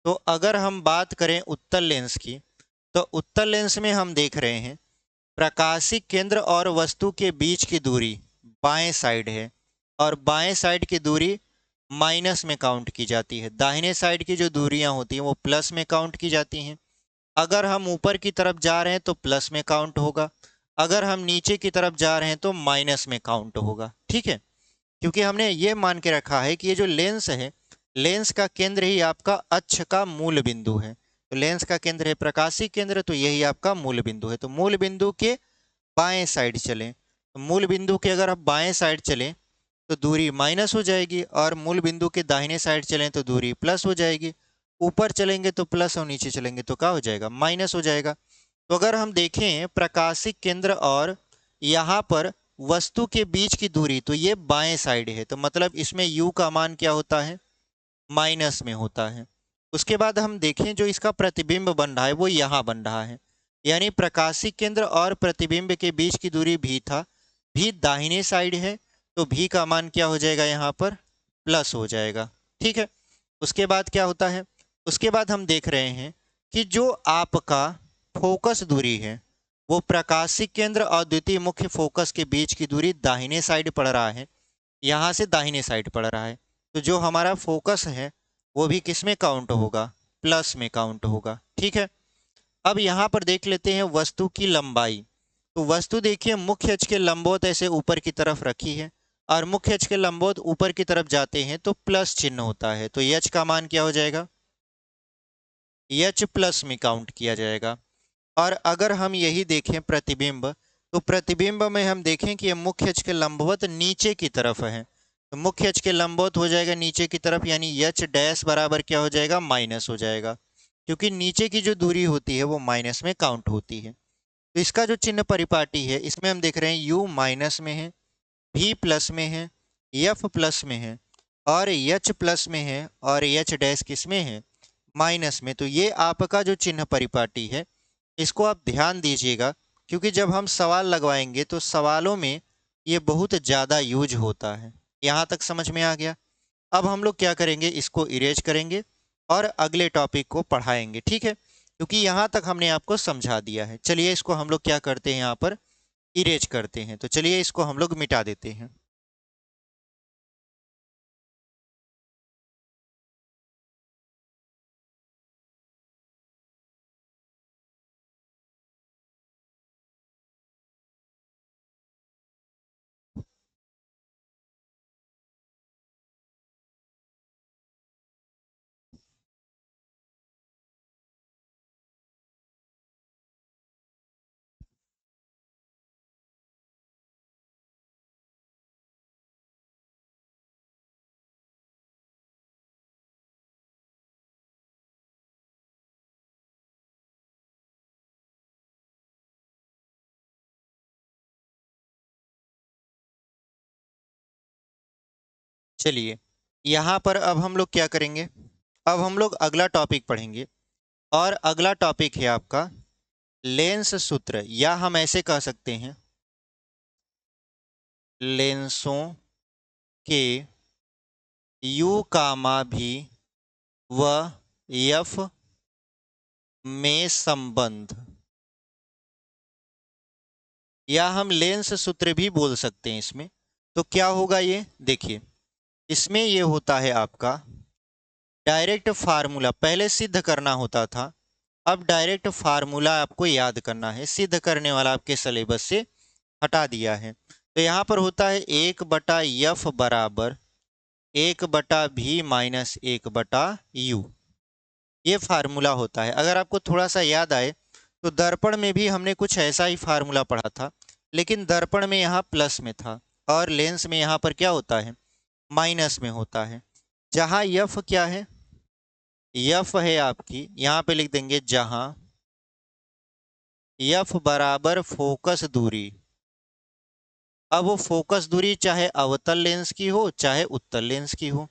तो अगर हम बात करें उत्तल लेंस की, तो उत्तल लेंस में हम देख रहे हैं प्रकाशिक केंद्र और वस्तु के बीच की दूरी बाएं साइड है, और बाएं साइड की दूरी माइनस में काउंट की जाती है। दाहिने साइड की जो दूरियां होती हैं वो प्लस में काउंट की जाती हैं। अगर हम ऊपर की तरफ जा रहे हैं तो प्लस में काउंट होगा, अगर हम नीचे की तरफ जा रहे हैं तो माइनस में काउंट होगा। ठीक है, क्योंकि हमने ये मान के रखा है कि ये जो लेंस है, लेंस का केंद्र ही आपका अक्ष का मूल बिंदु है। तो लेंस का केंद्र है प्रकाशिक केंद्र, तो यही आपका मूल बिंदु है। तो मूल बिंदु के बाएं साइड चलें, तो मूल बिंदु के अगर आप बाएं साइड चलें तो दूरी माइनस हो जाएगी, और मूल बिंदु के दाहिने साइड चलें तो दूरी प्लस हो जाएगी। ऊपर चलेंगे तो प्लस और नीचे चलेंगे तो क्या हो जाएगा, माइनस हो जाएगा। तो अगर हम देखें प्रकाशिक केंद्र और यहाँ पर वस्तु के बीच की दूरी, तो ये बाएं साइड है, तो मतलब इसमें u का मान क्या होता है, माइनस में होता है। उसके बाद हम देखें जो इसका प्रतिबिंब बन रहा है वो यहाँ बन रहा है, यानी प्रकाशिक केंद्र और प्रतिबिंब के बीच की दूरी भी था, भी दाहिने साइड है, तो भी का मान क्या हो जाएगा, यहाँ पर प्लस हो जाएगा। ठीक है, उसके बाद क्या होता है, उसके बाद हम देख रहे हैं कि जो आपका फोकस दूरी है वो प्रकाशिक केंद्र और द्वितीय मुख्य फोकस के बीच की दूरी दाहिने साइड पड़ रहा है, यहाँ से दाहिने साइड पड़ रहा है। तो जो हमारा फोकस है वो भी किस में काउंट होगा, प्लस में काउंट होगा। ठीक है, अब यहाँ पर देख लेते हैं वस्तु की लंबाई। तो वस्तु देखिए मुख्य अक्ष के लंबवत ऐसे ऊपर की तरफ रखी है, और मुख्य अक्ष के लंबवत ऊपर की तरफ जाते हैं तो प्लस चिन्ह होता है, तो एच का मान क्या हो जाएगा, एच प्लस में काउंट किया जाएगा। और अगर हम यही देखें प्रतिबिंब, तो प्रतिबिंब में हम देखें कि ये मुख्य अक्ष के लंबवत नीचे की तरफ है, तो मुख्य अक्ष के लंबवत हो जाएगा नीचे की तरफ, यानी एच डैश बराबर क्या हो जाएगा, माइनस हो जाएगा, क्योंकि नीचे की जो दूरी होती है वो माइनस में काउंट होती है। तो इसका जो चिन्ह परिपाटी है इसमें हम देख रहे हैं यू माइनस में है, भी प्लस में है, एफ प्लस में है, और एच प्लस में है, और एच डैश किस में है, माइनस में। तो ये आपका जो चिन्ह परिपाटी है इसको आप ध्यान दीजिएगा, क्योंकि जब हम सवाल लगवाएंगे तो सवालों में ये बहुत ज़्यादा यूज होता है। यहाँ तक समझ में आ गया। अब हम लोग क्या करेंगे, इसको इरेज करेंगे और अगले टॉपिक को पढ़ाएंगे। ठीक है, क्योंकि यहाँ तक हमने आपको समझा दिया है। चलिए इसको हम लोग क्या करते हैं, यहाँ पर इरेज करते हैं। तो चलिए इसको हम लोग मिटा देते हैं। चलिए यहाँ पर अब हम लोग क्या करेंगे, अब हम लोग अगला टॉपिक पढ़ेंगे, और अगला टॉपिक है आपका लेंस सूत्र, या हम ऐसे कह सकते हैं लेंसों के u कामा भी व एफ में संबंध, या हम लेंस सूत्र भी बोल सकते हैं इसमें। तो क्या होगा ये देखिए, इसमें ये होता है आपका डायरेक्ट फार्मूला, पहले सिद्ध करना होता था, अब डायरेक्ट फार्मूला आपको याद करना है, सिद्ध करने वाला आपके सिलेबस से हटा दिया है। तो यहाँ पर होता है 1/f बराबर 1/v माइनस 1/u, ये फार्मूला होता है। अगर आपको थोड़ा सा याद आए तो दर्पण में भी हमने कुछ ऐसा ही फार्मूला पढ़ा था, लेकिन दर्पण में यहाँ प्लस में था और लेंस में यहाँ पर क्या होता है, माइनस में होता है। जहाँ यफ क्या है, यफ है आपकी, यहाँ पे लिख देंगे जहाँ यफ बराबर फोकस दूरी। अब वो फोकस दूरी चाहे अवतल लेंस की हो चाहे उत्तल लेंस की हो।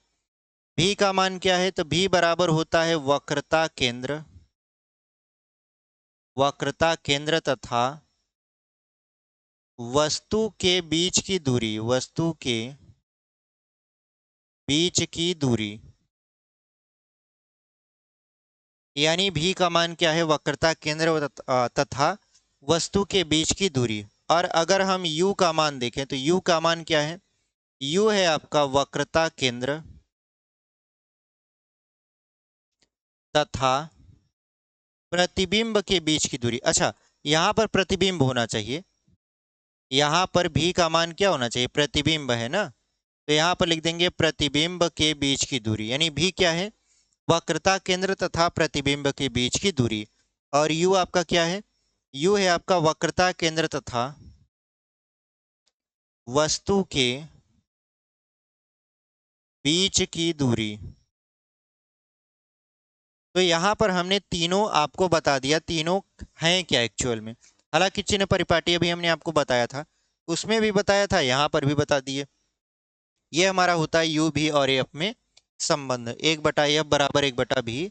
भी का मान क्या है, तो भी बराबर होता है वक्रता केंद्र, वक्रता केंद्र तथा वस्तु के बीच की दूरी, वस्तु के बीच की दूरी। यानी भी का मान क्या है, वक्रता केंद्र तथा वस्तु के बीच की दूरी। और अगर हम u का मान देखें तो u का मान क्या है, u है आपका वक्रता केंद्र तथा प्रतिबिंब के बीच की दूरी। अच्छा, यहां पर प्रतिबिंब होना चाहिए, यहां पर भी का मान क्या होना चाहिए, प्रतिबिंब है ना, तो यहां पर लिख देंगे प्रतिबिंब के बीच की दूरी। यानी भी क्या है, वक्रता केंद्र तथा प्रतिबिंब के बीच की दूरी। और u आपका क्या है, u है आपका वक्रता केंद्र तथा वस्तु के बीच की दूरी। तो यहां पर हमने तीनों आपको बता दिया, तीनों हैं क्या एक्चुअल में। हालांकि चिन्ह परिपाटी अभी हमने आपको बताया था, उसमें भी बताया था, यहां पर भी बता दिए। ये हमारा होता है u भी और एफ में संबंध, 1/f बराबर 1/b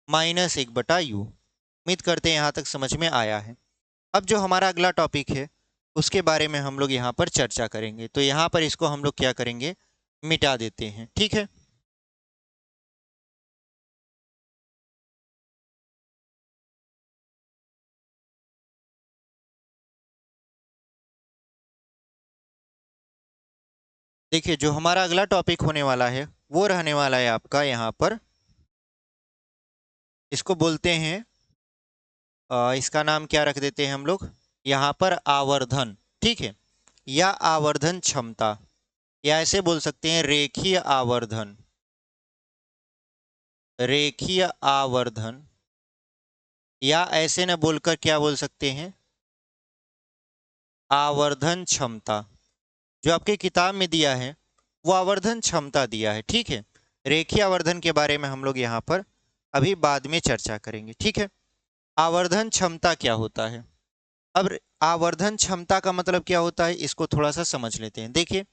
माइनस 1/u। उम्मीद करते हैं यहाँ तक समझ में आया है। अब जो हमारा अगला टॉपिक है उसके बारे में हम लोग यहाँ पर चर्चा करेंगे। तो यहाँ पर इसको हम लोग क्या करेंगे, मिटा देते हैं, ठीक है। देखिए, जो हमारा अगला टॉपिक होने वाला है वो रहने वाला है आपका यहाँ पर, इसको बोलते हैं इसका नाम क्या रख देते हैं हम लोग यहाँ पर, आवर्धन, ठीक है, या आवर्धन क्षमता, या ऐसे बोल सकते हैं रेखीय आवर्धन, रेखीय आवर्धन, या ऐसे न बोलकर क्या बोल सकते हैं, आवर्धन क्षमता। जो आपके किताब में दिया है वो आवर्धन क्षमता दिया है, ठीक है। रेखीय आवर्धन के बारे में हम लोग यहाँ पर अभी बाद में चर्चा करेंगे, ठीक है। आवर्धन क्षमता क्या होता है, अब आवर्धन क्षमता का मतलब क्या होता है, इसको थोड़ा सा समझ लेते हैं। देखिए,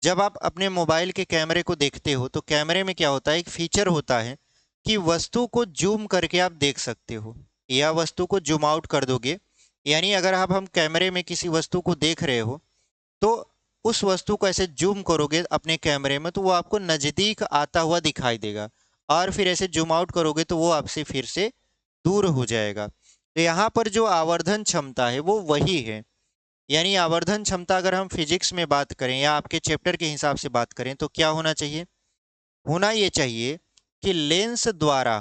जब आप अपने मोबाइल के कैमरे को देखते हो तो कैमरे में क्या होता है, एक फीचर होता है कि वस्तु को जूम करके आप देख सकते हो, या वस्तु को जूम आउट कर दोगे, यानी अगर आप हम कैमरे में किसी वस्तु को देख रहे हो तो उस वस्तु को ऐसे जूम करोगे अपने कैमरे में तो वो आपको नज़दीक आता हुआ दिखाई देगा, और फिर ऐसे जूम आउट करोगे तो वो आपसे फिर से दूर हो जाएगा। तो यहाँ पर जो आवर्धन क्षमता है वो वही है। यानी आवर्धन क्षमता अगर हम फिजिक्स में बात करें या आपके चैप्टर के हिसाब से बात करें तो क्या होना चाहिए, होना ये चाहिए कि लेंस द्वारा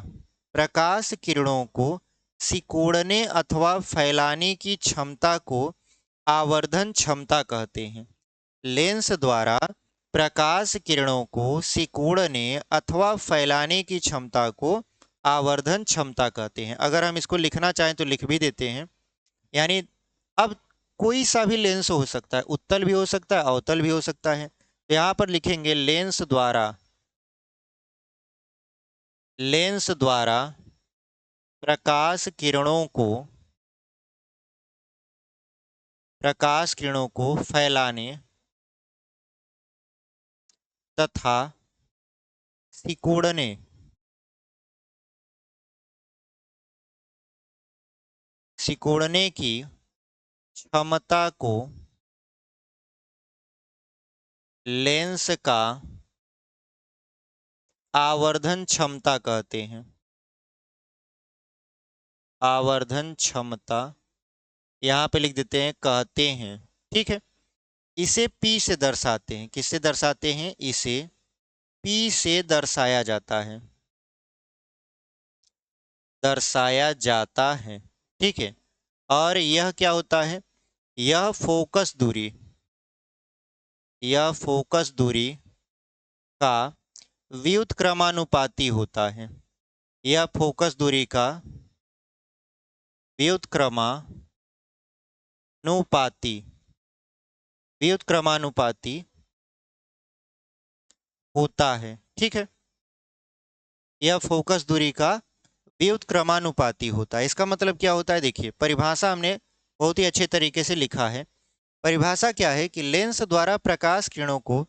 प्रकाश किरणों को सिकोड़ने अथवा फैलाने की क्षमता को आवर्धन क्षमता कहते हैं। लेंस द्वारा प्रकाश किरणों को सिकोड़ने अथवा फैलाने की क्षमता को आवर्धन क्षमता कहते हैं। अगर हम इसको लिखना चाहें तो लिख भी देते हैं। यानी अब कोई सा भी लेंस हो सकता है, उत्तल भी हो सकता है, अवतल भी हो सकता है। तो यहाँ पर लिखेंगे लेंस द्वारा प्रकाश किरणों को फैलाने तथा सिकोड़ने की क्षमता को लेंस का आवर्धन क्षमता कहते हैं। आवर्धन क्षमता यहाँ पे लिख देते हैं, कहते हैं, ठीक है। इसे P से दर्शाते हैं, किससे दर्शाते हैं, इसे P से दर्शाया जाता है, ठीक है। और यह क्या होता है, यह फोकस दूरी का व्युत्क्रमानुपाती होता है। यह फोकस दूरी का व्युत्क्रमानुपाती होता है, ठीक है। यह फोकस दूरी का व्युत्क्रमानुपाती होता है। इसका मतलब क्या होता है, देखिए परिभाषा हमने बहुत ही अच्छे तरीके से लिखा है। परिभाषा क्या है कि लेंस द्वारा प्रकाश किरणों को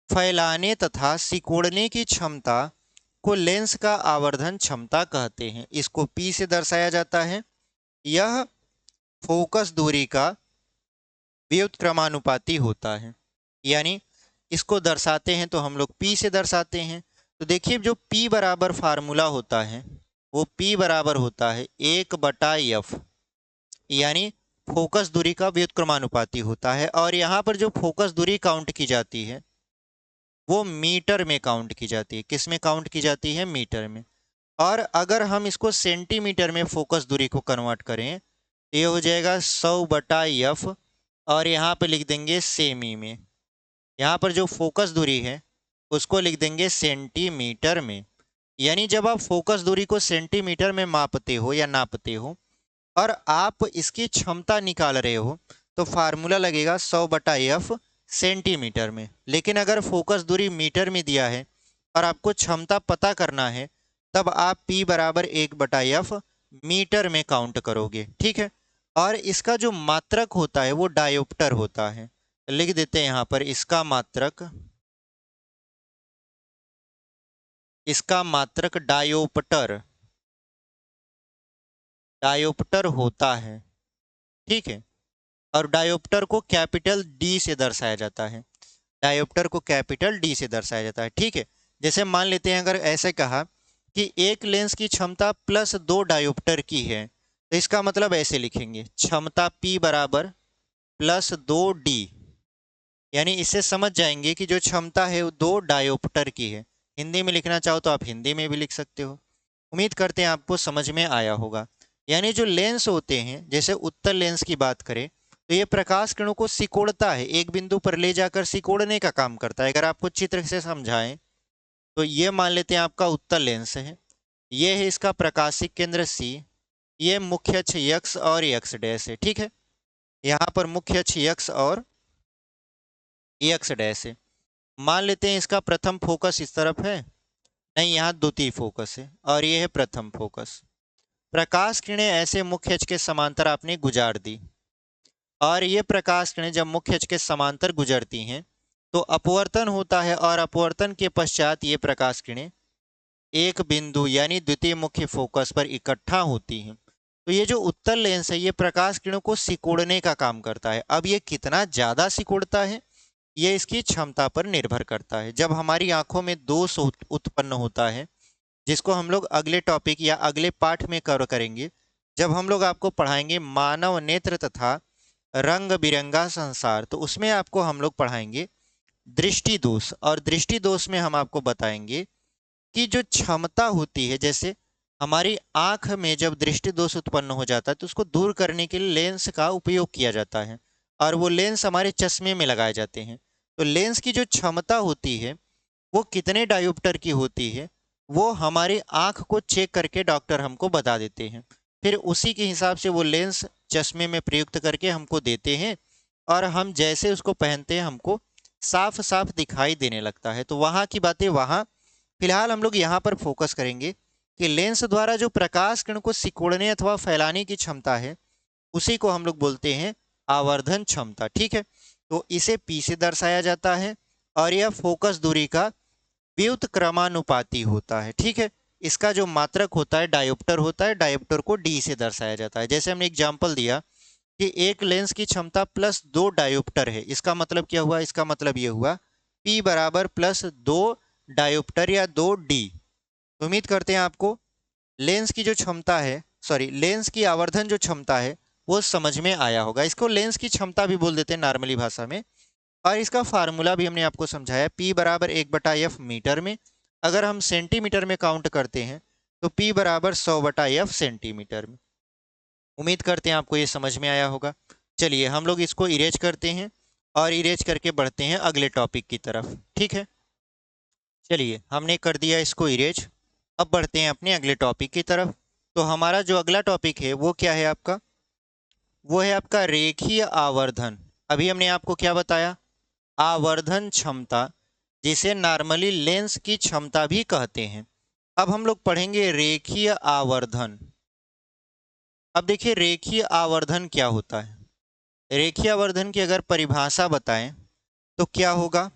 फैलाने तथा सिकोड़ने की क्षमता को लेंस का आवर्धन क्षमता कहते हैं। इसको P से दर्शाया जाता है। यह फोकस दूरी का व्युत्क्रमानुपाती होता है, यानी इसको दर्शाते हैं तो हम लोग P से दर्शाते हैं। तो देखिए, जो P बराबर फार्मूला होता है वो P बराबर होता है 1/F, यानी फोकस दूरी का व्युत्क्रमानुपाती होता है। और यहाँ पर जो फोकस दूरी काउंट की जाती है वो मीटर में काउंट की जाती है। किस में काउंट की जाती है? मीटर में। और अगर हम इसको सेंटीमीटर में फोकस दूरी को कन्वर्ट करें तो ये हो जाएगा 100/F, और यहाँ पे लिख देंगे सेमी में। यहाँ पर जो फोकस दूरी है उसको लिख देंगे सेंटीमीटर में। यानी जब आप फोकस दूरी को सेंटीमीटर में मापते हो या नापते हो और आप इसकी क्षमता निकाल रहे हो तो फार्मूला लगेगा 100/F सेंटीमीटर में। लेकिन अगर फोकस दूरी मीटर में दिया है और आपको क्षमता पता करना है तब आप P बराबर 1/F मीटर में काउंट करोगे, ठीक है। और इसका जो मात्रक होता है वो डायोप्टर होता है। लिख देते हैं यहाँ पर इसका मात्रक डायोप्टर होता है, ठीक है। और डायोप्टर को कैपिटल D से दर्शाया जाता है। डायोप्टर को कैपिटल D से दर्शाया जाता है, ठीक है। जैसे मान लेते हैं अगर ऐसे कहा कि एक लेंस की क्षमता +2 डायोप्टर की है तो इसका मतलब ऐसे लिखेंगे क्षमता P बराबर +2D, यानी इससे समझ जाएंगे कि जो क्षमता है वो 2 डायोप्टर की है। हिंदी में लिखना चाहो तो आप हिंदी में भी लिख सकते हो। उम्मीद करते हैं आपको समझ में आया होगा। यानी जो लेंस होते हैं, जैसे उत्तल लेंस की बात करें तो ये प्रकाश किरणों को सिकोड़ता है, एक बिंदु पर ले जाकर सिकोड़ने का काम करता है। अगर आपको चित्र से समझाएं तो ये मान लेते हैं आपका उत्तल लेंस है, ये है इसका प्रकाशिक केंद्र C, ये मुख्य अक्ष x और x डैश है, ठीक है। यहाँ पर मुख्य अक्ष x और x डैश है। मान लेते हैं इसका प्रथम फोकस इस तरफ है, नहीं यहाँ द्वितीय फोकस है, और ये है प्रथम फोकस। प्रकाश किरणें ऐसे मुख्य अक्ष के समांतर आपने गुजार दी, और ये प्रकाश किरणें जब मुख्य अक्ष के समांतर गुजरती हैं तो अपवर्तन होता है, और अपवर्तन के पश्चात ये प्रकाश किरणें एक बिंदु यानी द्वितीय मुख्य फोकस पर इकट्ठा होती हैं। तो ये जो उत्तल लेंस है ये प्रकाश किरणों को सिकोड़ने का काम करता है। अब ये कितना ज्यादा सिकोड़ता है ये इसकी क्षमता पर निर्भर करता है। जब हमारी आंखों में दोष उत्पन्न होता है, जिसको हम लोग अगले टॉपिक या अगले पाठ में कवर करेंगे, जब हम लोग आपको पढ़ाएंगे मानव नेत्र तथा रंग बिरंगा संसार, तो उसमें आपको हम लोग पढ़ाएंगे दृष्टि दोष। और दृष्टि दोष में हम आपको बताएंगे कि जो क्षमता होती है, जैसे हमारी आंख में जब दृष्टि दोष उत्पन्न हो जाता है तो उसको दूर करने के लिए लेंस का उपयोग किया जाता है, और वो लेंस हमारे चश्मे में लगाए जाते हैं। तो लेंस की जो क्षमता होती है वो कितने डायोप्टर की होती है वो हमारी आंख को चेक करके डॉक्टर हमको बता देते हैं। फिर उसी के हिसाब से वो लेंस चश्मे में प्रयुक्त करके हमको देते हैं, और हम जैसे उसको पहनते हैं हमको साफ साफ दिखाई देने लगता है। तो वहाँ की बातें वहाँ, फिलहाल हम लोग यहाँ पर फोकस करेंगे कि लेंस द्वारा जो प्रकाश किरण को सिकोड़ने अथवा फैलाने की क्षमता है उसी को हम लोग बोलते हैं आवर्धन क्षमता, ठीक है। तो इसे P से दर्शाया जाता है, और यह फोकस दूरी का व्युत्क्रमानुपाती होता है, ठीक है। इसका जो मात्रक होता है डायोप्टर होता है, डायोप्टर को D से दर्शाया जाता है। जैसे हमने एग्जाम्पल दिया कि एक लेंस की क्षमता +2 डायोप्टर है, इसका मतलब क्या हुआ? इसका मतलब ये हुआ P बराबर +2 डायोप्टर या 2D। उम्मीद करते हैं आपको लेंस की जो क्षमता है, लेंस की आवर्धन जो क्षमता है वो समझ में आया होगा। इसको लेंस की क्षमता भी बोल देते हैं नॉर्मली भाषा में, और इसका फार्मूला भी हमने आपको समझाया, P बराबर 1/F मीटर में। अगर हम सेंटीमीटर में काउंट करते हैं तो P बराबर 100/F सेंटीमीटर में। उम्मीद करते हैं आपको ये समझ में आया होगा। चलिए हम लोग इसको इरेज करते हैं और इरेज करके बढ़ते हैं अगले टॉपिक की तरफ, ठीक है। चलिए हमने कर दिया इसको इरेज, अब बढ़ते हैं अपने अगले टॉपिक की तरफ। तो हमारा जो अगला टॉपिक है वो क्या है आपका? वो है आपका रेखीय आवर्धन। अभी हमने आपको क्या बताया? आवर्धन क्षमता, जिसे नॉर्मली लेंस की क्षमता भी कहते हैं। अब हम लोग पढ़ेंगे रेखीय आवर्धन। अब देखिए रेखीय आवर्धन क्या होता है। रेखीय आवर्धन की अगर परिभाषा बताएं तो क्या होगा?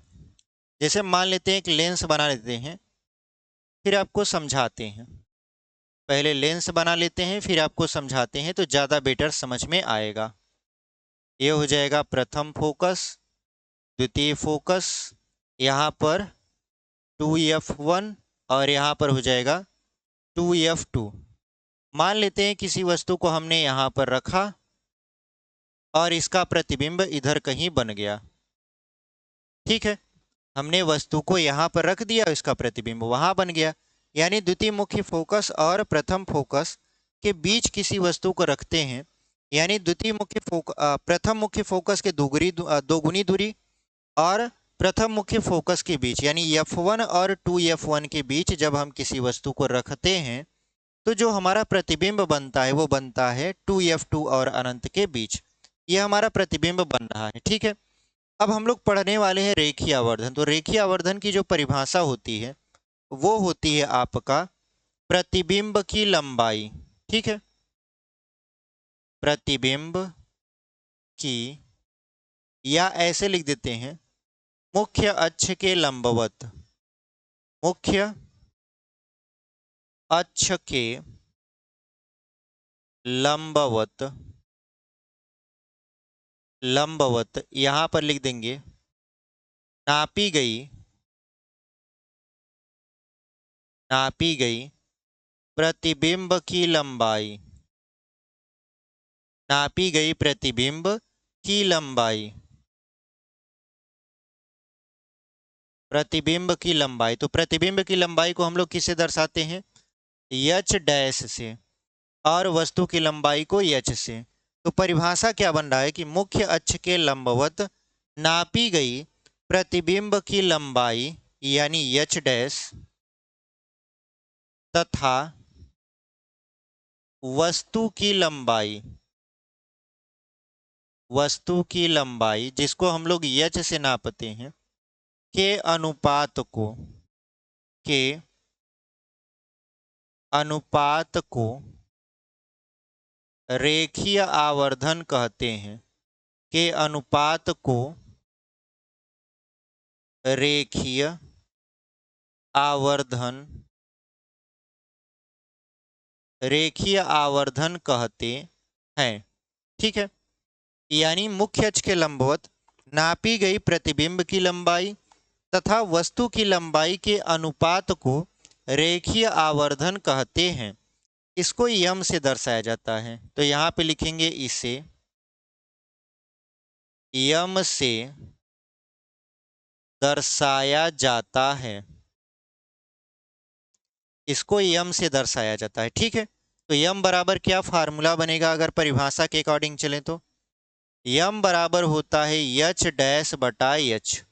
जैसे मान लेते हैं एक लेंस बना लेते हैं, फिर आपको समझाते हैं। पहले लेंस बना लेते हैं फिर आपको समझाते हैं तो ज़्यादा बेटर समझ में आएगा। ये हो जाएगा प्रथम फोकस, द्वितीय फोकस, यहाँ पर 2F1, और यहाँ पर हो जाएगा 2f2। मान लेते हैं किसी वस्तु को हमने यहाँ पर रखा और इसका प्रतिबिंब इधर कहीं बन गया। ठीक है, हमने वस्तु को यहाँ पर रख दिया, इसका प्रतिबिंब वहां बन गया। यानी द्वितीय मुख्य फोकस और प्रथम फोकस के बीच किसी वस्तु को रखते हैं, यानी प्रथम मुख्य फोकस के दोगुनी दूरी और प्रथम मुख्य फोकस के बीच यानी f1 और 2f1 के बीच जब हम किसी वस्तु को रखते हैं तो जो हमारा प्रतिबिंब बनता है वो बनता है 2f2 और अनंत के बीच। ये हमारा प्रतिबिंब बन रहा है। ठीक है, अब हम लोग पढ़ने वाले हैं रेखीय आवर्धन। तो रेखीय आवर्धन की जो परिभाषा होती है वो होती है आपका प्रतिबिंब की लंबाई। ठीक है, प्रतिबिंब की, या ऐसे लिख देते हैं मुख्य अक्ष के लंबवत, मुख्य अक्ष के लंबवत, लंबवत यहां पर लिख देंगे नापी गई प्रतिबिंब की लंबाई, नापी गई प्रतिबिंब की लंबाई, प्रतिबिंब की लंबाई। तो प्रतिबिंब की लंबाई को हम लोग किससे दर्शाते हैं? एच डैश से, और वस्तु की लंबाई को एच से। तो परिभाषा क्या बन रहा है कि मुख्य अक्ष के लंबवत नापी गई प्रतिबिंब की लंबाई यानी एच डैश तथा वस्तु की लंबाई, वस्तु की लंबाई जिसको हम लोग एच से नापते हैं, के अनुपात को रेखीय आवर्धन कहते हैं, के अनुपात को रेखीय आवर्धन, रेखीय आवर्धन कहते हैं। ठीक है, यानी मुख्य अक्ष के लंबवत नापी गई प्रतिबिंब की लंबाई तथा वस्तु की लंबाई के अनुपात को रेखीय आवर्धन कहते हैं। इसको यम से दर्शाया जाता है। तो यहां पे लिखेंगे इसे यम से दर्शाया जाता है, इसको यम से दर्शाया जाता है। ठीक है, तो यम बराबर क्या फार्मूला बनेगा अगर परिभाषा के अकॉर्डिंग चले तो? यम बराबर होता है एच डैश बटा एच,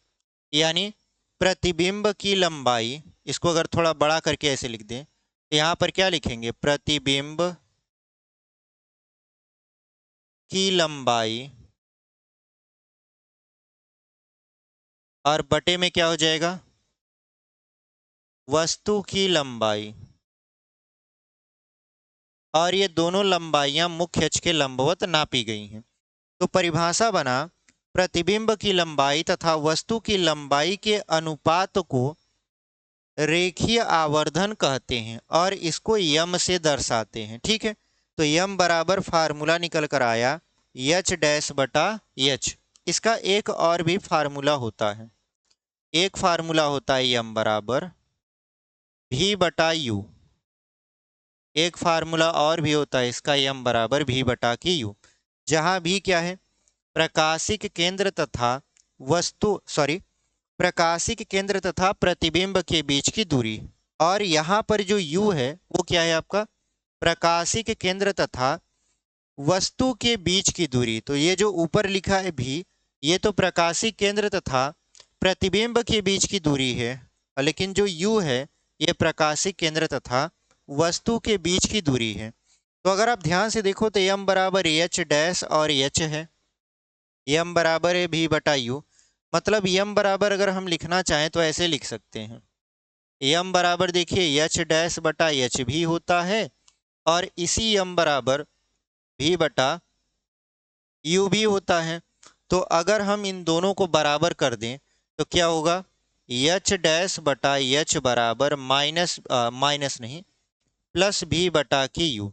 यानी प्रतिबिंब की लंबाई। इसको अगर थोड़ा बड़ा करके ऐसे लिख दें तो यहां पर क्या लिखेंगे? प्रतिबिंब की लंबाई, और बटे में क्या हो जाएगा? वस्तु की लंबाई। और ये दोनों लंबाइयां मुख्य अक्ष के लंबवत नापी गई हैं। तो परिभाषा बना प्रतिबिंब की लंबाई तथा वस्तु की लंबाई के अनुपात को रेखीय आवर्धन कहते हैं और इसको यम से दर्शाते हैं। ठीक है, तो यम बराबर फार्मूला निकल कर आया एच डैश बटा एच। इसका एक और भी फार्मूला होता है, एक फार्मूला होता है यम बराबर भी बटा यू। एक फार्मूला और भी होता है इसका, यम बराबर भी बटा की यू, जहां भी क्या है? प्रकाशिक केंद्र तथा प्रकाशिक केंद्र तथा प्रतिबिंब के बीच की दूरी। और यहाँ पर जो u है वो क्या है आपका? प्रकाशिक केंद्र तथा वस्तु के बीच की दूरी। तो ये जो ऊपर लिखा है भी, ये तो प्रकाशिक केंद्र तथा प्रतिबिंब के बीच की दूरी है, लेकिन जो u है ये प्रकाशिक केंद्र तथा वस्तु के बीच की दूरी है। तो अगर आप ध्यान से देखो तो यम बराबर एच डैश और एच है, यम बराबर है भी बटा यू। मतलब यम बराबर अगर हम लिखना चाहें तो ऐसे लिख सकते हैं, यम बराबर देखिए एच डैश बटा एच भी होता है और इसी यम बराबर भी बटा यू भी होता है। तो अगर हम इन दोनों को बराबर कर दें तो क्या होगा? एच डैश बटा एच बराबर माइनस नहीं प्लस भी बटा की यू,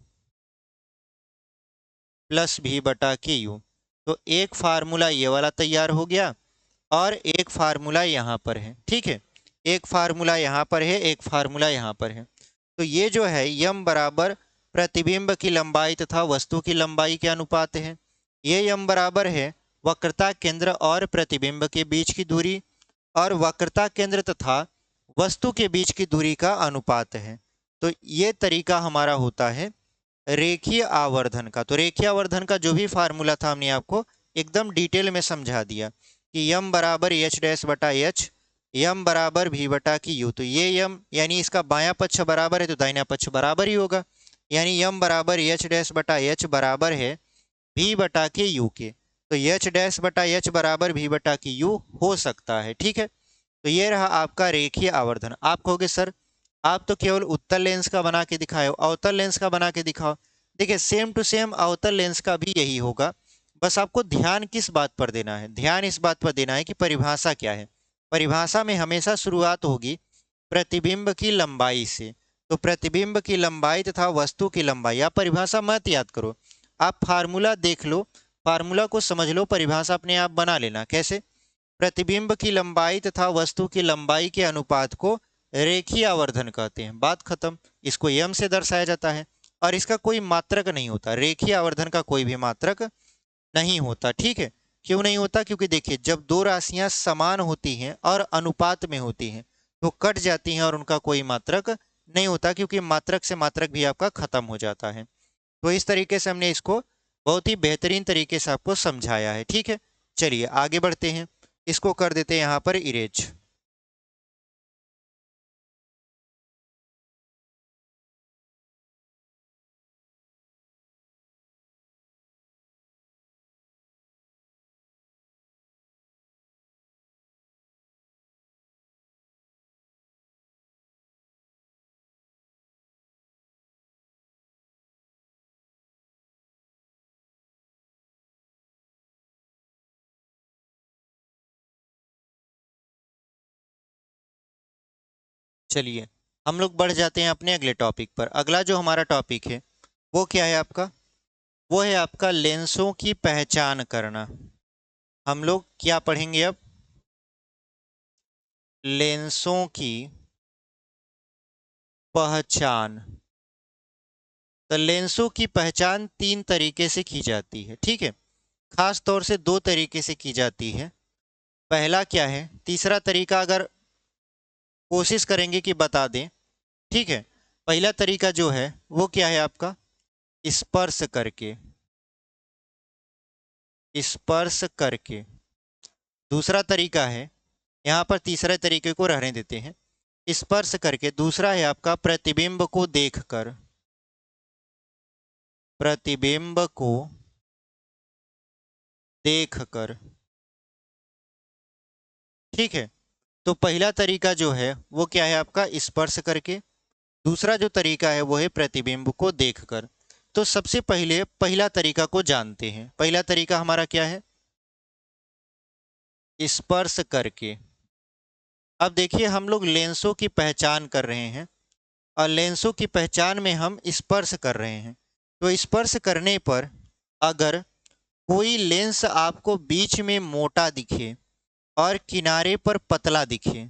प्लस भी बटा की यू। तो एक फार्मूला ये वाला तैयार हो गया और एक फार्मूला यहाँ पर है। ठीक है, एक फार्मूला यहाँ पर है, एक फार्मूला यहाँ पर है। तो ये जो है यम बराबर प्रतिबिंब की लंबाई तथा वस्तु की लंबाई के अनुपात है। ये यम बराबर है वक्रता केंद्र और प्रतिबिंब के बीच की दूरी और वक्रता केंद्र तथा वस्तु के बीच की दूरी का अनुपात है। तो ये तरीका हमारा होता है रेखीय आवर्धन का। तो रेखीय आवर्धन का जो भी फार्मूला था हमने आपको एकदम डिटेल में समझा दिया कि यम बराबर एच डैश बटा एच, यम बराबर भी बटा की यू। तो ये यम यानी इसका बायां पक्ष बराबर है तो दाहिना पक्ष बराबर ही होगा, यानी यम बराबर एच डैश बटा एच बराबर है भी बटा के यू के। तो एच डैश बटा एच बराबर भी बटा की यू हो सकता है। ठीक है, तो ये रहा आपका रेखीय आवर्धन। आप कहोगे सर आप तो केवल उत्तल लेंस का बना के दिखाए हो, अवतल लेंस का बना के दिखाओ। देखिए सेम टू सेम अवतल लेंस का भी यही होगा, बस आपको ध्यान किस बात पर देना है, ध्यान इस बात पर देना है कि परिभाषा क्या है। परिभाषा में हमेशा शुरुआत होगी प्रतिबिंब की लंबाई से। तो प्रतिबिंब की लंबाई तथा वस्तु की लंबाई, आप परिभाषा मत याद करो, आप फार्मूला देख लो, फार्मूला को समझ लो, परिभाषा अपने आप बना लेना। कैसे? प्रतिबिंब की लंबाई तथा वस्तु की लंबाई के अनुपात को रेखीय आवर्धन कहते हैं। बात खत्म। इसको यम से दर्शाया जाता है और इसका कोई मात्रक नहीं होता, रेखीय आवर्धन का कोई भी मात्रक नहीं होता। ठीक है, क्यों नहीं होता? क्योंकि देखिए जब दो राशियां समान होती हैं और अनुपात में होती हैं तो कट जाती हैं और उनका कोई मात्रक नहीं होता, क्योंकि मात्रक से मात्रक भी आपका खत्म हो जाता है। तो इस तरीके से हमने इसको बहुत ही बेहतरीन तरीके से आपको समझाया है। ठीक है, चलिए आगे बढ़ते हैं, इसको कर देते हैं यहां पर इरेज। चलिए हम लोग बढ़ जाते हैं अपने अगले टॉपिक पर। अगला जो हमारा टॉपिक है वो क्या है आपका? वो है आपका लेंसों की पहचान करना। हम लोग क्या पढ़ेंगे अब? लेंसों की पहचान। तो लेंसों की पहचान तीन तरीके से की जाती है। ठीक है, खास तौर से दो तरीके से की जाती है। पहला क्या है, तीसरा तरीका अगर कोशिश करेंगे कि बता दें। ठीक है, पहला तरीका जो है वो क्या है आपका? स्पर्श करके, स्पर्श करके। दूसरा तरीका है, यहाँ पर तीसरे तरीके को रहने देते हैं, स्पर्श करके। दूसरा है आपका प्रतिबिंब को देखकर, प्रतिबिंब को देखकर। ठीक है, तो पहला तरीका जो है वो क्या है आपका? स्पर्श करके। दूसरा जो तरीका है वो है प्रतिबिंब को देखकर। तो सबसे पहले पहला तरीका को जानते हैं। पहला तरीका हमारा क्या है? स्पर्श करके। अब देखिए हम लोग लेंसों की पहचान कर रहे हैं और लेंसों की पहचान में हम स्पर्श कर रहे हैं। तो स्पर्श करने पर अगर कोई लेंस आपको बीच में मोटा दिखे और किनारे पर पतला दिखे,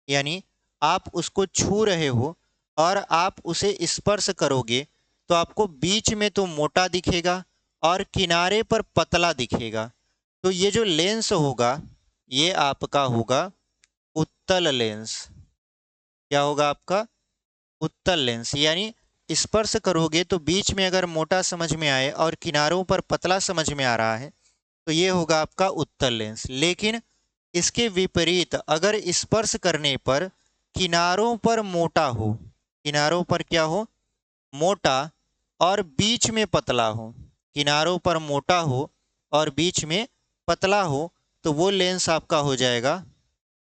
यानी आप उसको छू रहे हो और आप उसे स्पर्श करोगे तो आपको बीच में तो मोटा दिखेगा और किनारे पर पतला दिखेगा। तो ये जो लेंस होगा ये आपका होगा उत्तल लेंस। क्या होगा आपका? उत्तल लेंस। यानी स्पर्श करोगे तो बीच में अगर मोटा समझ में आए और किनारों पर पतला समझ में आ रहा है तो ये होगा आपका उत्तल लेंस। लेकिन इसके विपरीत अगर स्पर्श करने पर किनारों पर मोटा हो, किनारों पर क्या हो? मोटा और बीच में पतला हो, किनारों पर मोटा हो और बीच में पतला हो, तो वो लेंस आपका हो जाएगा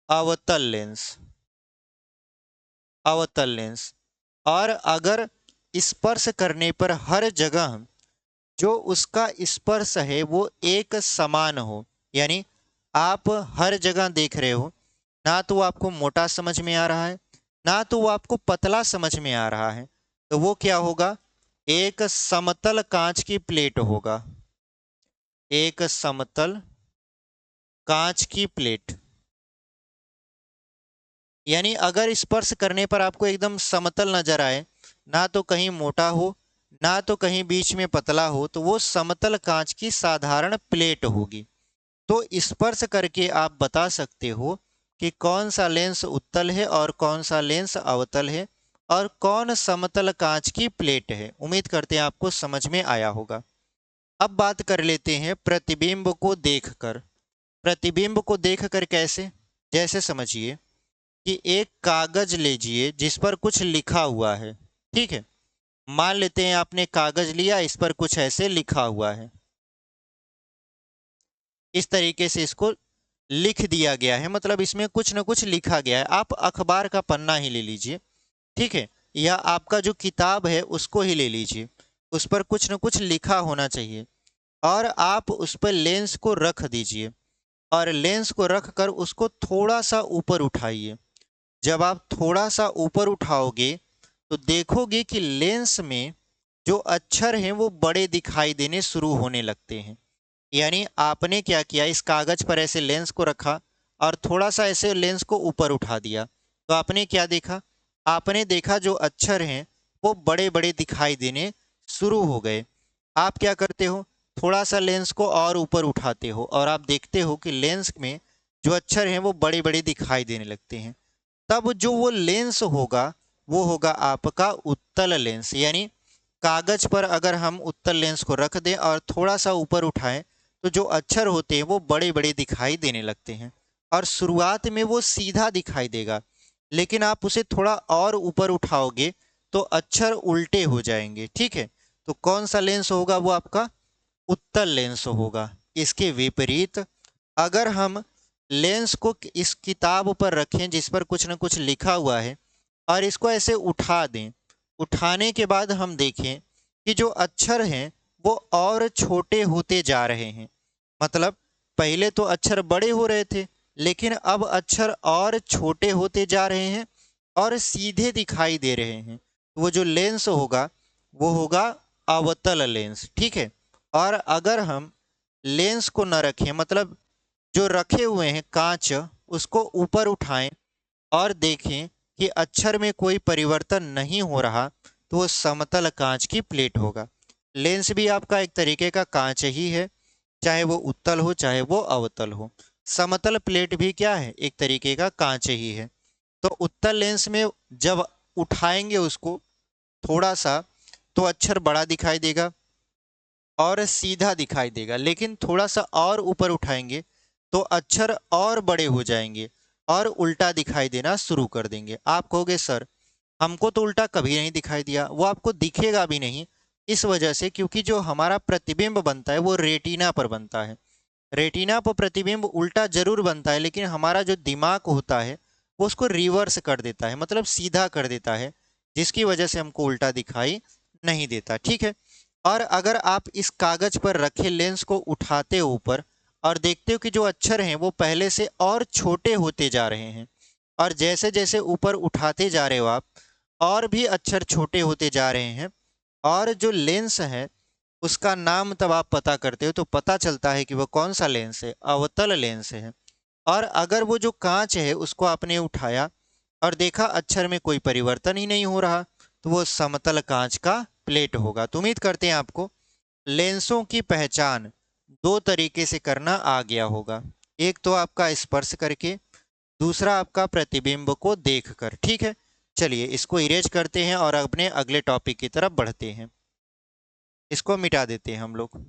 अवतल लेंस, अवतल लेंस। और अगर स्पर्श करने पर हर जगह जो उसका स्पर्श है वो एक समान हो, यानी आप हर जगह देख रहे हो, ना तो वो आपको मोटा समझ में आ रहा है ना तो वो आपको पतला समझ में आ रहा है, तो वो क्या होगा? एक समतल कांच की प्लेट होगा, एक समतल कांच की प्लेट। यानी अगर स्पर्श करने पर आपको एकदम समतल नजर आए ना तो कहीं मोटा हो ना तो कहीं बीच में पतला हो, तो वो समतल कांच की साधारण प्लेट होगी। तो स्पर्श करके आप बता सकते हो कि कौन सा लेंस उत्तल है और कौन सा लेंस अवतल है और कौन समतल कांच की प्लेट है। उम्मीद करते हैं आपको समझ में आया होगा। अब बात कर लेते हैं प्रतिबिंब को देखकर। प्रतिबिंब को देखकर कैसे? जैसे समझिए कि एक कागज लीजिए जिस पर कुछ लिखा हुआ है। ठीक है, मान लेते हैं आपने कागज लिया, इस पर कुछ ऐसे लिखा हुआ है, इस तरीके से इसको लिख दिया गया है, मतलब इसमें कुछ ना कुछ लिखा गया है। आप अखबार का पन्ना ही ले लीजिए, ठीक है, या आपका जो किताब है उसको ही ले लीजिए, उस पर कुछ ना कुछ लिखा होना चाहिए। और आप उस पर लेंस को रख दीजिए और लेंस को रख कर उसको थोड़ा सा ऊपर उठाइए। जब आप थोड़ा सा ऊपर उठाओगे तो देखोगे कि लेंस में जो अक्षर हैं वो बड़े दिखाई देने शुरू होने लगते हैं। यानी आपने क्या किया, इस कागज पर ऐसे लेंस को रखा और थोड़ा सा ऐसे लेंस को ऊपर उठा दिया, तो आपने क्या देखा? आपने देखा जो अक्षर हैं वो बड़े बड़े दिखाई देने शुरू हो गए। आप क्या करते हो? थोड़ा सा लेंस को और ऊपर उठाते हो और आप देखते हो कि लेंस में जो अक्षर हैं वो बड़े बड़े दिखाई देने लगते हैं। तब जो वो लेंस होगा वो होगा आपका उत्तल लेंस। यानी कागज पर अगर हम उत्तल लेंस को रख दें और थोड़ा सा ऊपर उठाएं तो जो अक्षर होते हैं वो बड़े बड़े दिखाई देने लगते हैं और शुरुआत में वो सीधा दिखाई देगा, लेकिन आप उसे थोड़ा और ऊपर उठाओगे तो अक्षर उल्टे हो जाएंगे। ठीक है, तो कौन सा लेंस होगा? वो आपका उत्तल लेंस होगा। इसके विपरीत अगर हम लेंस को इस किताब पर रखें जिस पर कुछ ना कुछ लिखा हुआ है और इसको ऐसे उठा दें, उठाने के बाद हम देखें कि जो अक्षर हैं वो और छोटे होते जा रहे हैं। मतलब पहले तो अक्षर बड़े हो रहे थे, लेकिन अब अक्षर और छोटे होते जा रहे हैं और सीधे दिखाई दे रहे हैं। वो जो लेंस होगा वो होगा अवतल लेंस। ठीक है, और अगर हम लेंस को न रखें, मतलब जो रखे हुए हैं कांच, उसको ऊपर उठाएं और देखें कि अक्षर में कोई परिवर्तन नहीं हो रहा, तो वो समतल कांच की प्लेट होगा। लेंस भी आपका एक तरीके का कांच ही है, चाहे वो उत्तल हो चाहे वो अवतल हो। समतल प्लेट भी क्या है? एक तरीके का कांच ही है। तो उत्तल लेंस में जब उठाएंगे उसको थोड़ा सा तो अक्षर बड़ा दिखाई देगा और सीधा दिखाई देगा, लेकिन थोड़ा सा और ऊपर उठाएंगे तो अक्षर और बड़े हो जाएंगे और उल्टा दिखाई देना शुरू कर देंगे। आप कहोगे सर हमको तो उल्टा कभी नहीं दिखाई दिया। वो आपको दिखेगा भी नहीं, इस वजह से क्योंकि जो हमारा प्रतिबिंब बनता है वो रेटिना पर बनता है। रेटिना पर प्रतिबिंब उल्टा जरूर बनता है, लेकिन हमारा जो दिमाग होता है वो उसको रिवर्स कर देता है, मतलब सीधा कर देता है, जिसकी वजह से हमको उल्टा दिखाई नहीं देता। ठीक है, और अगर आप इस कागज पर रखे लेंस को उठाते हो ऊपर और देखते हो कि जो अक्षर हैं वो पहले से और छोटे होते जा रहे हैं, और जैसे जैसे ऊपर उठाते जा रहे हो आप और भी अक्षर छोटे होते जा रहे हैं, और जो लेंस है उसका नाम तब आप पता करते हो तो पता चलता है कि वो कौन सा लेंस है, अवतल लेंस है। और अगर वो जो कांच है उसको आपने उठाया और देखा अक्षर में कोई परिवर्तन ही नहीं हो रहा, तो वो समतल कांच का प्लेट होगा। तो उम्मीद करते हैं आपको लेंसों की पहचान दो तरीके से करना आ गया होगा। एक तो आपका स्पर्श करके, दूसरा आपका प्रतिबिंब को देखकर। ठीक है, चलिए इसको इरेज करते हैं और अपने अगले टॉपिक की तरफ बढ़ते हैं। इसको मिटा देते हैं हम लोग।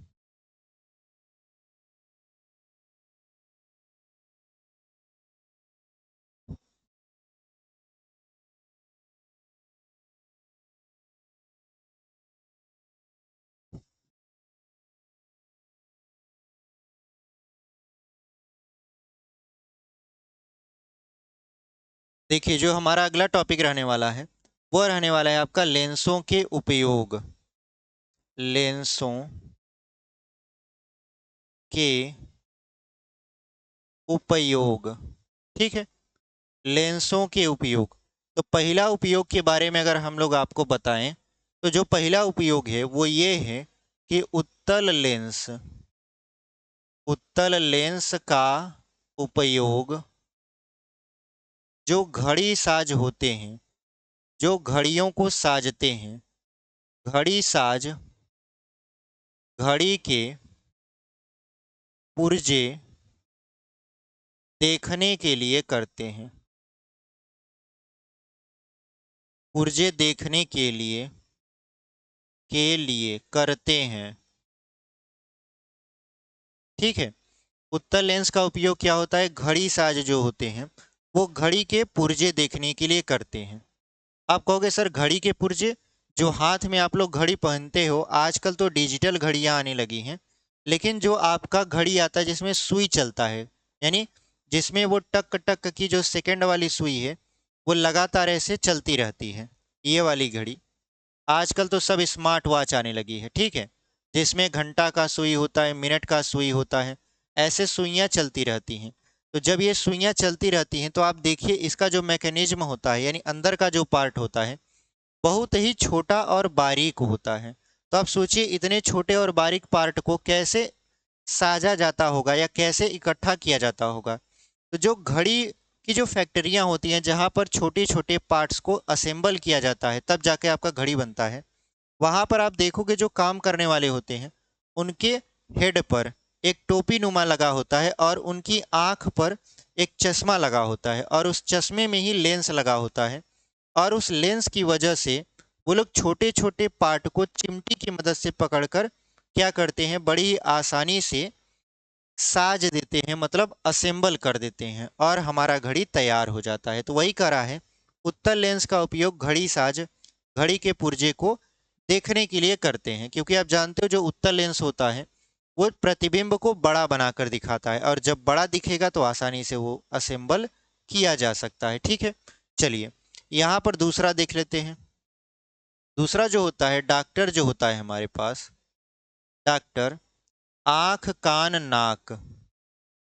देखिए जो हमारा अगला टॉपिक रहने वाला है वो रहने वाला है आपका लेंसों के उपयोग। लेंसों के उपयोग। ठीक है, लेंसों के उपयोग। तो पहला उपयोग के बारे में अगर हम लोग आपको बताएं तो जो पहला उपयोग है वो ये है कि उत्तल लेंस का उपयोग जो घड़ी साज होते हैं, जो घड़ियों को साजते हैं, घड़ी साज घड़ी के पुर्जे देखने के लिए करते हैं, पुर्जे देखने के लिए करते हैं। ठीक है। उत्तल लेंस का उपयोग क्या होता है, घड़ी साज जो होते हैं वो घड़ी के पुर्जे देखने के लिए करते हैं। आप कहोगे सर घड़ी के पुर्जे, जो हाथ में आप लोग घड़ी पहनते हो, आजकल तो डिजिटल घड़ियां आने लगी हैं, लेकिन जो आपका घड़ी आता है जिसमें सुई चलता है, यानी जिसमें वो टक टक की जो सेकंड वाली सुई है वो लगातार ऐसे चलती रहती है, ये वाली घड़ी। आजकल तो सब स्मार्ट वॉच आने लगी है, ठीक है, जिसमें घंटा का सुई होता है, मिनट का सुई होता है, ऐसे सुइयां चलती रहती हैं। तो जब ये सुइयां चलती रहती हैं तो आप देखिए इसका जो मैकेनिज्म होता है, यानी अंदर का जो पार्ट होता है, बहुत ही छोटा और बारीक होता है। तो आप सोचिए इतने छोटे और बारीक पार्ट को कैसे साजा जाता होगा या कैसे इकट्ठा किया जाता होगा। तो जो घड़ी की जो फैक्ट्रियां होती हैं जहां पर छोटे छोटे पार्ट्स को असेंबल किया जाता है तब जाके आपका घड़ी बनता है, वहां पर आप देखोगे जो काम करने वाले होते हैं उनके हेड पर एक टोपी नुमा लगा होता है और उनकी आंख पर एक चश्मा लगा होता है और उस चश्मे में ही लेंस लगा होता है। और उस लेंस की वजह से वो लोग छोटे छोटे पार्ट को चिमटी की मदद से पकड़कर क्या करते हैं, बड़ी ही आसानी से साज देते हैं, मतलब असेंबल कर देते हैं और हमारा घड़ी तैयार हो जाता है। तो वही करा है, उत्तल लेंस का उपयोग घड़ी साज घड़ी के पुर्जे को देखने के लिए करते हैं, क्योंकि आप जानते हो जो उत्तल लेंस होता है वो प्रतिबिंब को बड़ा बनाकर दिखाता है और जब बड़ा दिखेगा तो आसानी से वो असेंबल किया जा सकता है। ठीक है, चलिए यहाँ पर दूसरा देख लेते हैं। दूसरा जो होता है, डॉक्टर जो होता है हमारे पास, डॉक्टर आंख कान नाक,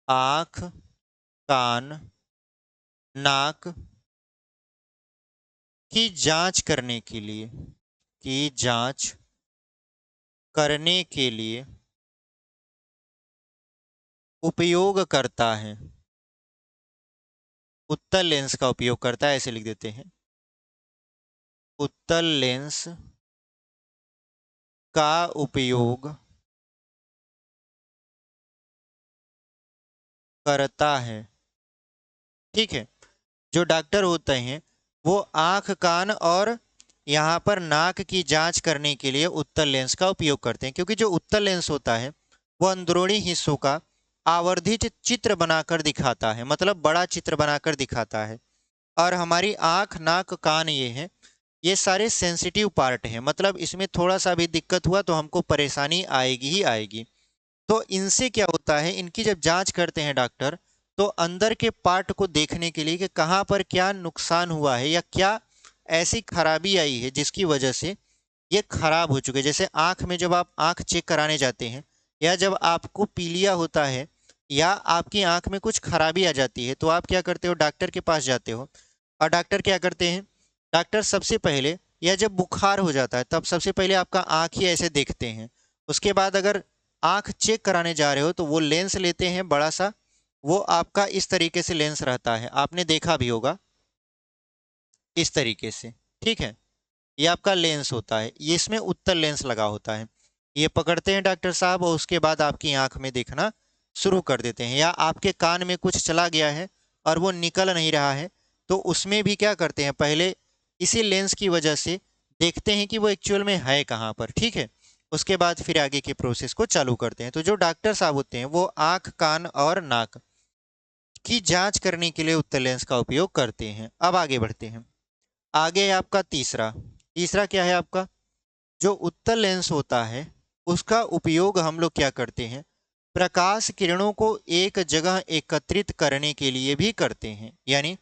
आंख कान नाक की जांच करने के लिए, की जांच करने के लिए उपयोग करता है, उत्तल लेंस का उपयोग करता है, ऐसे लिख देते हैं, उत्तल लेंस का उपयोग करता है। ठीक है, जो डॉक्टर होते हैं वो आंख कान और यहाँ पर नाक की जांच करने के लिए उत्तल लेंस का उपयोग करते हैं, क्योंकि जो उत्तल लेंस होता है वो अंदरूनी हिस्सों का आवर्धित चित्र बनाकर दिखाता है, मतलब बड़ा चित्र बनाकर दिखाता है। और हमारी आंख नाक कान ये है, ये सारे सेंसिटिव पार्ट हैं, मतलब इसमें थोड़ा सा भी दिक्कत हुआ तो हमको परेशानी आएगी ही आएगी। तो इनसे क्या होता है, इनकी जब जांच करते हैं डॉक्टर तो अंदर के पार्ट को देखने के लिए कि कहाँ पर क्या नुकसान हुआ है या क्या ऐसी खराबी आई है जिसकी वजह से ये खराब हो चुके हैं। जैसे आंख में जब आप आंख चेक कराने जाते हैं या जब आपको पीलिया होता है या आपकी आंख में कुछ खराबी आ जाती है तो आप क्या करते हो, डॉक्टर के पास जाते हो। और डॉक्टर क्या करते हैं, डॉक्टर सबसे पहले या जब बुखार हो जाता है तब सबसे पहले आपका आंख ही ऐसे देखते हैं। उसके बाद अगर आंख चेक कराने जा रहे हो तो वो लेंस लेते हैं बड़ा सा, वो आपका इस तरीके से लेंस रहता है, आपने देखा भी होगा इस तरीके से। ठीक है, ये आपका लेंस होता है, ये इसमें उत्तल लेंस लगा होता है। ये पकड़ते हैं डॉक्टर साहब और उसके बाद आपकी आंख में देखना शुरू कर देते हैं। या आपके कान में कुछ चला गया है और वो निकल नहीं रहा है तो उसमें भी क्या करते हैं, पहले इसी लेंस की वजह से देखते हैं कि वो एक्चुअल में है कहाँ पर। ठीक है, उसके बाद फिर आगे के प्रोसेस को चालू करते हैं। तो जो डॉक्टर साहब होते हैं वो आंख कान और नाक की जांच करने के लिए उत्तल लेंस का उपयोग करते हैं। अब आगे बढ़ते हैं। आगे है आपका तीसरा। तीसरा क्या है आपका, जो उत्तल लेंस होता है उसका उपयोग हम लोग क्या करते हैं, प्रकाश किरणों को एक जगह एकत्रित करने के लिए भी करते हैं। यानी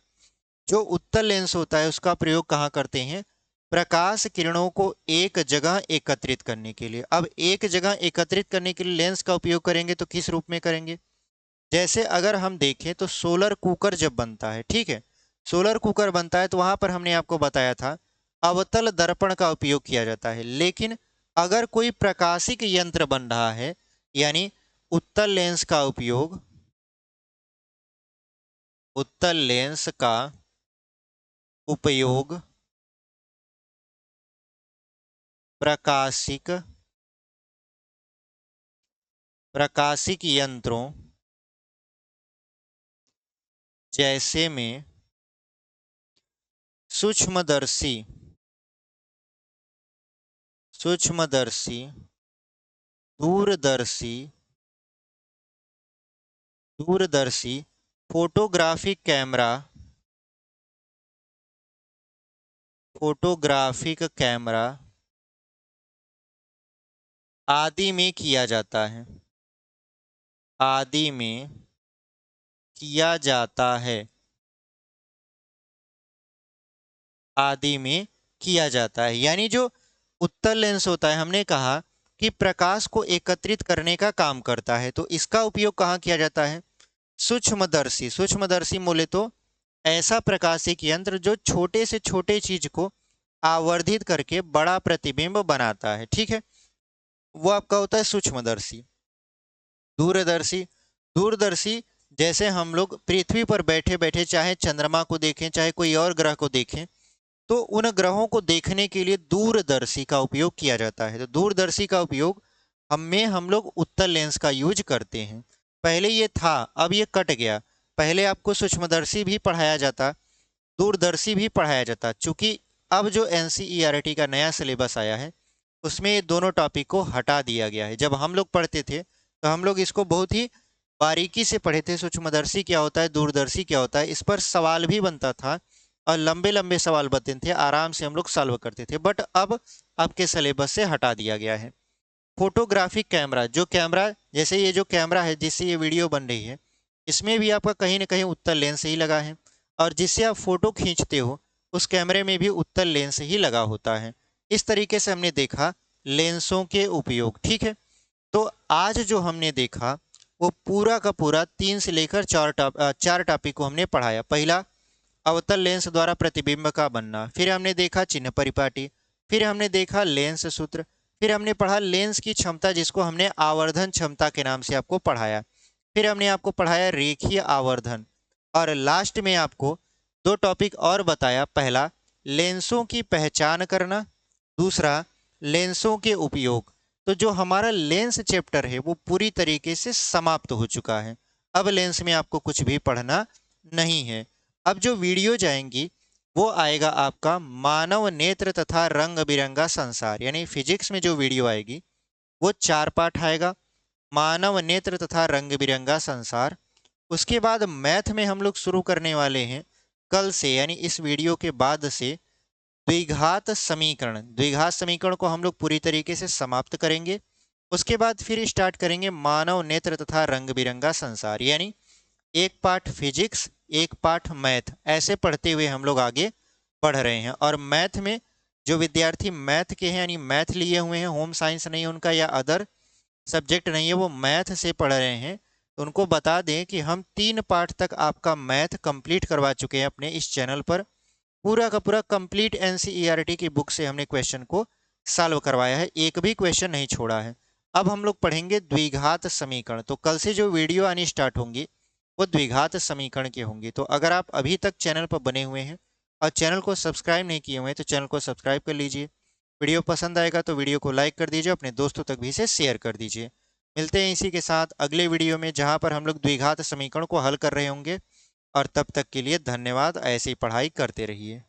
जो उत्तल लेंस होता है उसका प्रयोग कहाँ करते हैं, प्रकाश किरणों को एक जगह एकत्रित करने के लिए। अब एक जगह एकत्रित करने के लिए लेंस का उपयोग करेंगे तो किस रूप में करेंगे, जैसे अगर हम देखें तो सोलर कुकर जब बनता है, ठीक है, सोलर कुकर बनता है तो वहां पर हमने आपको बताया था अवतल दर्पण का उपयोग किया जाता है। लेकिन अगर कोई प्रकाशिक यंत्र बन रहा है, यानी उत्तल लेंस का उपयोग, उत्तल लेंस का उपयोग प्रकाशिक प्रकाशिक यंत्रों जैसे में सूक्ष्मदर्शी दूरदर्शी फोटोग्राफिक कैमरा आदि में किया जाता है यानी जो उत्तल लेंस होता है, हमने कहा कि प्रकाश को एकत्रित करने का काम करता है, तो इसका उपयोग कहाँ किया जाता है? सूक्ष्मदर्शी बोले तो ऐसा प्रकाशिक यंत्र जो छोटे से छोटे चीज को आवर्धित करके बड़ा प्रतिबिंब बनाता है, ठीक है, वो आपका होता है सूक्ष्मदर्शी। दूरदर्शी जैसे हम लोग पृथ्वी पर बैठे बैठे चाहे चंद्रमा को देखें चाहे कोई और ग्रह को देखें, तो उन ग्रहों को देखने के लिए दूरदर्शी का उपयोग किया जाता है। तो दूरदर्शी का उपयोग हम लोग उत्तल लेंस का यूज करते हैं। पहले ये था, अब ये कट गया। पहले आपको सूक्ष्मदर्शी भी पढ़ाया जाता, दूरदर्शी भी पढ़ाया जाता। चूंकि अब जो NCERT का नया सिलेबस आया है उसमें ये दोनों टॉपिक को हटा दिया गया है। जब हम लोग पढ़ते थे तो हम लोग इसको बहुत ही बारीकी से पढ़े थे, सूक्ष्मदर्शी क्या होता है, दूरदर्शी क्या होता है, इस पर सवाल भी बनता था और लंबे लंबे सवाल बनते थे, आराम से हम लोग सॉल्व करते थे। बट अब आपके सिलेबस से हटा दिया गया है। फोटोग्राफिक कैमरा, जो कैमरा जैसे ये जो कैमरा है जिससे ये वीडियो बन रही है, इसमें भी आपका कहीं ना कहीं उत्तल लेंस ही लगा है, और जिससे आप फोटो खींचते हो उस कैमरे में भी उत्तल लेंस ही लगा होता है। इस तरीके से हमने देखा लेंसों के उपयोग, ठीक है। तो आज जो हमने देखा वो पूरा का पूरा 3 से लेकर 4 टॉपिक को हमने पढ़ाया। पहला, अवतल लेंस द्वारा प्रतिबिंब का बनना, फिर हमने देखा चिन्ह परिपाटी, फिर हमने देखा लेंस सूत्र, फिर हमने पढ़ा लेंस की क्षमता जिसको हमने आवर्धन क्षमता के नाम से आपको पढ़ाया, फिर हमने आपको पढ़ाया रेखीय आवर्धन, और लास्ट में आपको 2 टॉपिक और बताया। पहला, लेंसों की पहचान करना, दूसरा लेंसों के उपयोग। तो जो हमारा लेंस चैप्टर है वो पूरी तरीके से समाप्त हो चुका है। अब लेंस में आपको कुछ भी पढ़ना नहीं है। अब जो वीडियो जाएंगी वो आएगा आपका मानव नेत्र तथा रंग बिरंगा संसार, यानी फिजिक्स में जो वीडियो आएगी वो 4 पार्ट आएगा, मानव नेत्र तथा रंग बिरंगा संसार। उसके बाद मैथ में हम लोग शुरू करने वाले हैं कल से, यानी इस वीडियो के बाद से द्विघात समीकरण को हम लोग पूरी तरीके से समाप्त करेंगे। उसके बाद फिर स्टार्ट करेंगे मानव नेत्र तथा रंग बिरंगा संसार, यानी एक पार्ट फिजिक्स एक पार्ट मैथ, ऐसे पढ़ते हुए हम लोग आगे बढ़ रहे हैं। और मैथ में जो विद्यार्थी मैथ के हैं यानी मैथ लिए हुए हैं, होम साइंस नहीं है उनका या अदर सब्जेक्ट नहीं है, वो मैथ से पढ़ रहे हैं, तो उनको बता दें कि हम 3 पार्ट तक आपका मैथ कंप्लीट करवा चुके हैं अपने इस चैनल पर। पूरा का पूरा कंप्लीट NCERT की बुक से हमने क्वेश्चन को सॉल्व करवाया है, एक भी क्वेश्चन नहीं छोड़ा है। अब हम लोग पढ़ेंगे द्विघात समीकरण। तो कल से जो वीडियो आनी स्टार्ट होंगी वो द्विघात समीकरण के होंगे। तो अगर आप अभी तक चैनल पर बने हुए हैं और चैनल को सब्सक्राइब नहीं किए हुए हैं तो चैनल को सब्सक्राइब कर लीजिए। वीडियो पसंद आएगा तो वीडियो को लाइक कर दीजिए, अपने दोस्तों तक भी इसे शेयर कर दीजिए। मिलते हैं इसी के साथ अगले वीडियो में जहां पर हम लोग द्विघात समीकरण को हल कर रहे होंगे। और तब तक के लिए धन्यवाद, ऐसी पढ़ाई करते रहिए।